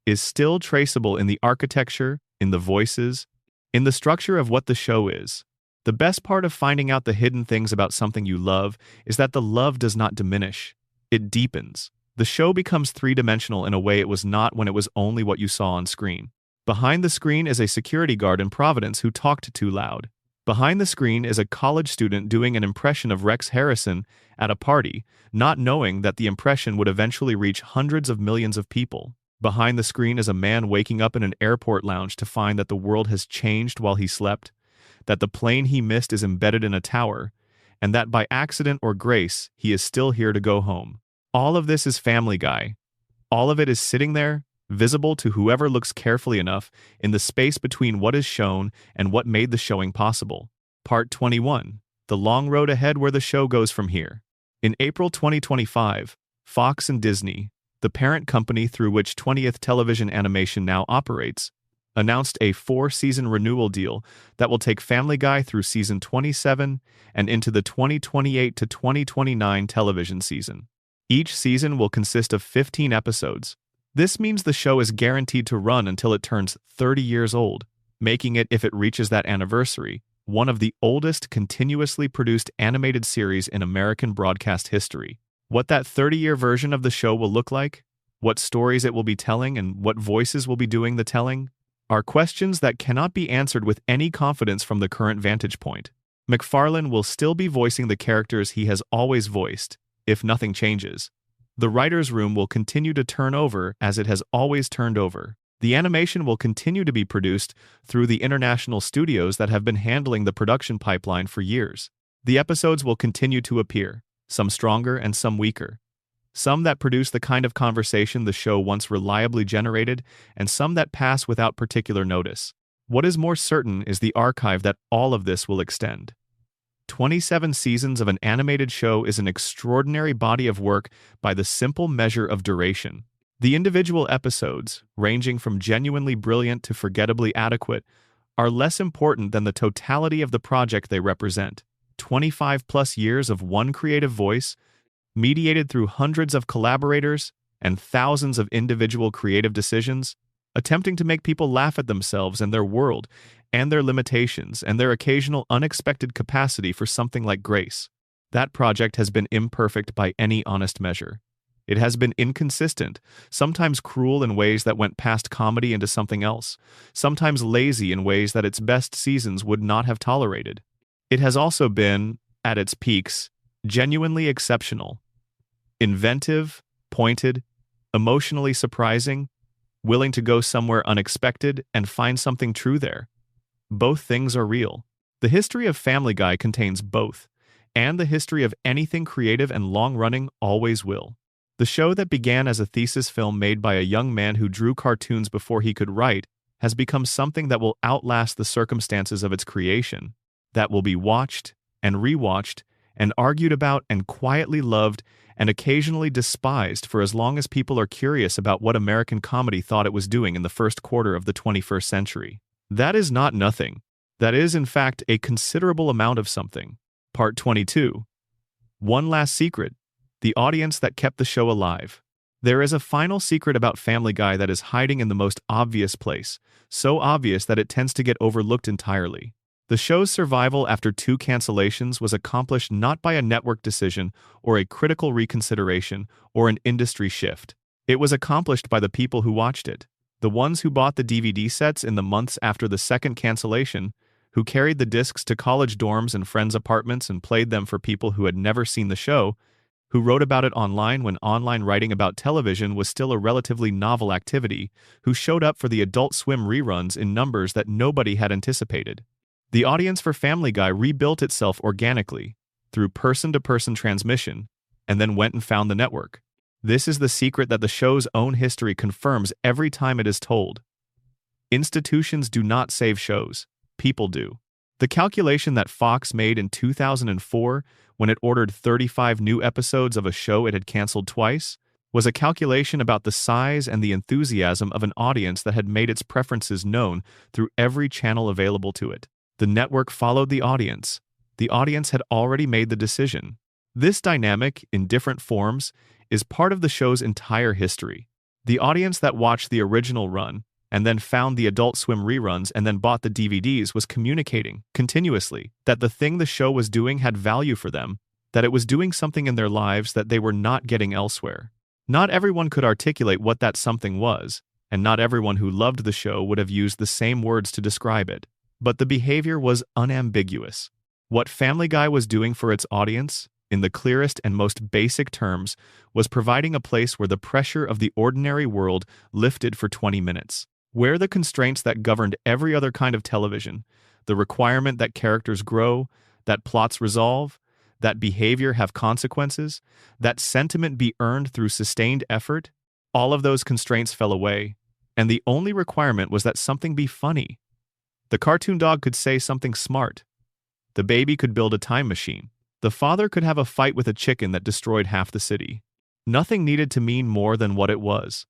is still traceable in the architecture, in the voices, in the structure of what the show is. The best part of finding out the hidden things about something you love is that the love does not diminish. It deepens. The show becomes three-dimensional in a way it was not when it was only what you saw on screen. Behind the screen is a security guard in Providence who talked too loud. Behind the screen is a college student doing an impression of Rex Harrison at a party, not knowing that the impression would eventually reach hundreds of millions of people. Behind the screen is a man waking up in an airport lounge to find that the world has changed while he slept, that the plane he missed is embedded in a tower, and that by accident or grace, he is still here to go home. All of this is Family Guy. All of it is sitting there, visible to whoever looks carefully enough, in the space between what is shown and what made the showing possible. Part 21. The long road ahead, where the show goes from here. In April 2025, Fox and Disney, the parent company through which 20th Television Animation now operates, announced a 4-season renewal deal that will take Family Guy through season 27 and into the 2028 to 2029 television season. Each season will consist of 15 episodes. This means the show is guaranteed to run until it turns 30 years old, making it, if it reaches that anniversary, one of the oldest continuously produced animated series in American broadcast history. What that 30-year version of the show will look like, what stories it will be telling, and what voices will be doing the telling, are questions that cannot be answered with any confidence from the current vantage point. MacFarlane will still be voicing the characters he has always voiced, if nothing changes. The writer's room will continue to turn over as it has always turned over. The animation will continue to be produced through the international studios that have been handling the production pipeline for years. The episodes will continue to appear, some stronger and some weaker. Some that produce the kind of conversation the show once reliably generated, and some that pass without particular notice. What is more certain is the archive that all of this will extend. 27 seasons of an animated show is an extraordinary body of work by the simple measure of duration. The individual episodes, ranging from genuinely brilliant to forgettably adequate, are less important than the totality of the project they represent. 25-plus years of one creative voice, mediated through hundreds of collaborators and thousands of individual creative decisions, attempting to make people laugh at themselves and their world, and their limitations, and their occasional unexpected capacity for something like grace. That project has been imperfect by any honest measure. It has been inconsistent, sometimes cruel in ways that went past comedy into something else, sometimes lazy in ways that its best seasons would not have tolerated. It has also been, at its peaks, genuinely exceptional, inventive, pointed, emotionally surprising, willing to go somewhere unexpected and find something true there. Both things are real. The history of Family Guy contains both, and the history of anything creative and long-running always will. The show that began as a thesis film made by a young man who drew cartoons before he could write has become something that will outlast the circumstances of its creation, that will be watched and rewatched and argued about and quietly loved and occasionally despised for as long as people are curious about what American comedy thought it was doing in the first quarter of the 21st century. That is not nothing. That is, in fact, a considerable amount of something. Part 22. One last secret. The audience that kept the show alive. There is a final secret about Family Guy that is hiding in the most obvious place, so obvious that it tends to get overlooked entirely. The show's survival after 2 cancellations was accomplished not by a network decision or a critical reconsideration or an industry shift. It was accomplished by the people who watched it. The ones who bought the DVD sets in the months after the second cancellation, who carried the discs to college dorms and friends' apartments and played them for people who had never seen the show, who wrote about it online when online writing about television was still a relatively novel activity, who showed up for the Adult Swim reruns in numbers that nobody had anticipated. The audience for Family Guy rebuilt itself organically, through person-to-person transmission, and then went and found the network. This is the secret that the show's own history confirms every time it is told. Institutions do not save shows. People do. The calculation that Fox made in 2004 when it ordered 35 new episodes of a show it had canceled twice was a calculation about the size and the enthusiasm of an audience that had made its preferences known through every channel available to it. The network followed the audience. The audience had already made the decision. This dynamic, in different forms, is part of the show's entire history. The audience that watched the original run and then found the Adult Swim reruns and then bought the DVDs was communicating, continuously, that the thing the show was doing had value for them, that it was doing something in their lives that they were not getting elsewhere. Not everyone could articulate what that something was, and not everyone who loved the show would have used the same words to describe it. But the behavior was unambiguous. What Family Guy was doing for its audience, in the clearest and most basic terms, was providing a place where the pressure of the ordinary world lifted for 20 minutes. Where the constraints that governed every other kind of television, the requirement that characters grow, that plots resolve, that behavior have consequences, that sentiment be earned through sustained effort, all of those constraints fell away, and the only requirement was that something be funny. The cartoon dog could say something smart. The baby could build a time machine. The father could have a fight with a chicken that destroyed half the city. Nothing needed to mean more than what it was.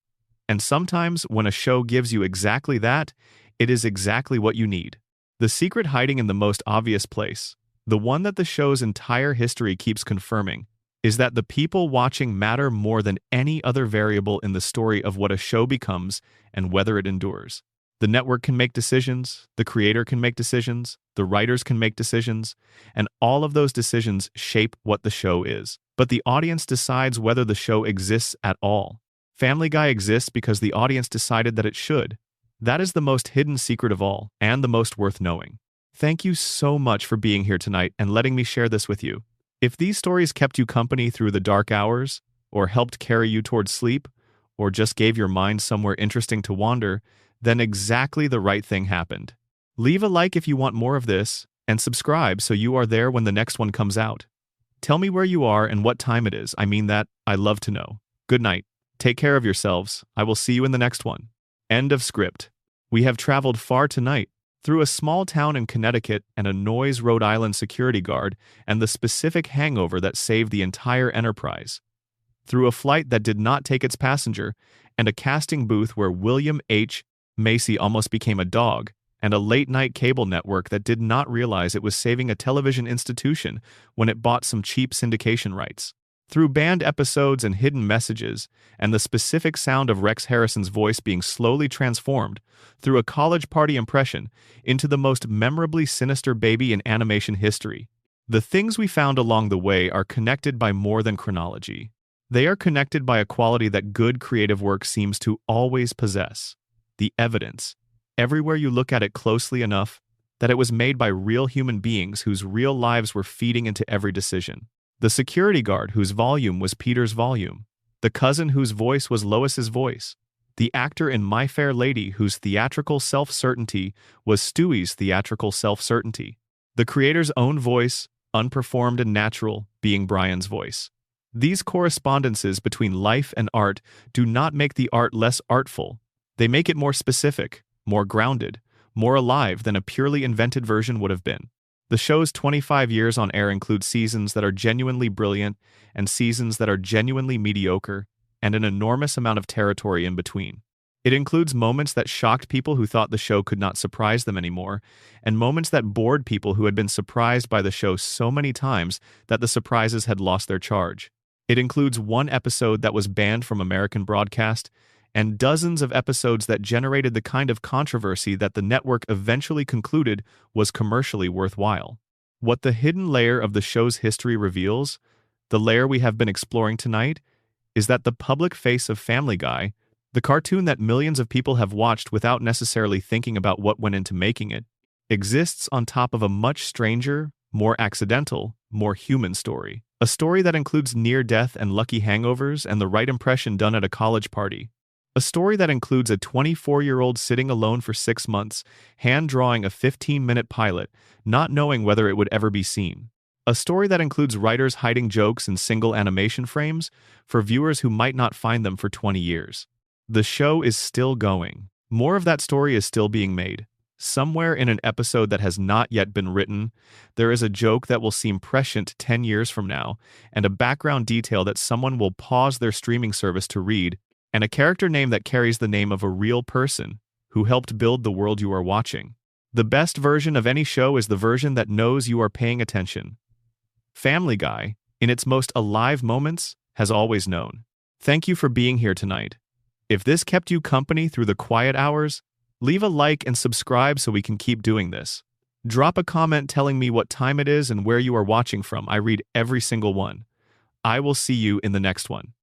And sometimes, when a show gives you exactly that, it is exactly what you need. The secret hiding in the most obvious place, the one that the show's entire history keeps confirming, is that the people watching matter more than any other variable in the story of what a show becomes and whether it endures. The network can make decisions, the creator can make decisions, the the writers can make decisions, and all of those decisions shape what the show is. But the audience decides whether the show exists at all. Family Guy exists because the audience decided that it should. That is the most hidden secret of all, and the most worth knowing. Thank you so much for being here tonight and letting me share this with you. If these stories kept you company through the dark hours, or helped carry you towards sleep, or just gave your mind somewhere interesting to wander, then exactly the right thing happened. Leave a like if you want more of this, and subscribe so you are there when the next one comes out. Tell me where you are and what time it is. I mean that. I love to know. Good night. Take care of yourselves. I will see you in the next one. End of script. We have traveled far tonight, through a small town in Connecticut and a Noyes, Rhode Island security guard and the specific hangover that saved the entire enterprise. Through a flight that did not take its passenger, and a casting booth where William H. Macy almost became a dog, and a late-night cable network that did not realize it was saving a television institution when it bought some cheap syndication rights. Through banned episodes and hidden messages, and the specific sound of Rex Harrison's voice being slowly transformed, through a college party impression, into the most memorably sinister baby in animation history. The things we found along the way are connected by more than chronology. They are connected by a quality that good creative work seems to always possess: the evidence. Everywhere you look at it closely enough, that it was made by real human beings whose real lives were feeding into every decision. The security guard whose volume was Peter's volume. The cousin whose voice was Lois's voice. The actor in My Fair Lady whose theatrical self-certainty was Stewie's theatrical self-certainty. The creator's own voice, unperformed and natural, being Brian's voice. These correspondences between life and art do not make the art less artful. They make it more specific, more grounded, more alive than a purely invented version would have been. The show's 25 years on air include seasons that are genuinely brilliant and seasons that are genuinely mediocre, and an enormous amount of territory in between. It includes moments that shocked people who thought the show could not surprise them anymore, and moments that bored people who had been surprised by the show so many times that the surprises had lost their charge. It includes one episode that was banned from American broadcast, and dozens of episodes that generated the kind of controversy that the network eventually concluded was commercially worthwhile. What the hidden layer of the show's history reveals, the layer we have been exploring tonight, is that the public face of Family Guy, the cartoon that millions of people have watched without necessarily thinking about what went into making it, exists on top of a much stranger, more accidental, more human story. A story that includes near-death and lucky hangovers and the right impression done at a college party. A story that includes a 24-year-old sitting alone for 6 months, hand-drawing a 15-minute pilot, not knowing whether it would ever be seen. A story that includes writers hiding jokes in single animation frames for viewers who might not find them for 20 years. The show is still going. More of that story is still being made. Somewhere in an episode that has not yet been written, there is a joke that will seem prescient 10 years from now, and a background detail that someone will pause their streaming service to read, and a character name that carries the name of a real person who helped build the world you are watching. The best version of any show is the version that knows you are paying attention. Family Guy, in its most alive moments, has always known. Thank you for being here tonight. If this kept you company through the quiet hours, leave a like and subscribe so we can keep doing this. Drop a comment telling me what time it is and where you are watching from. I read every single one. I will see you in the next one.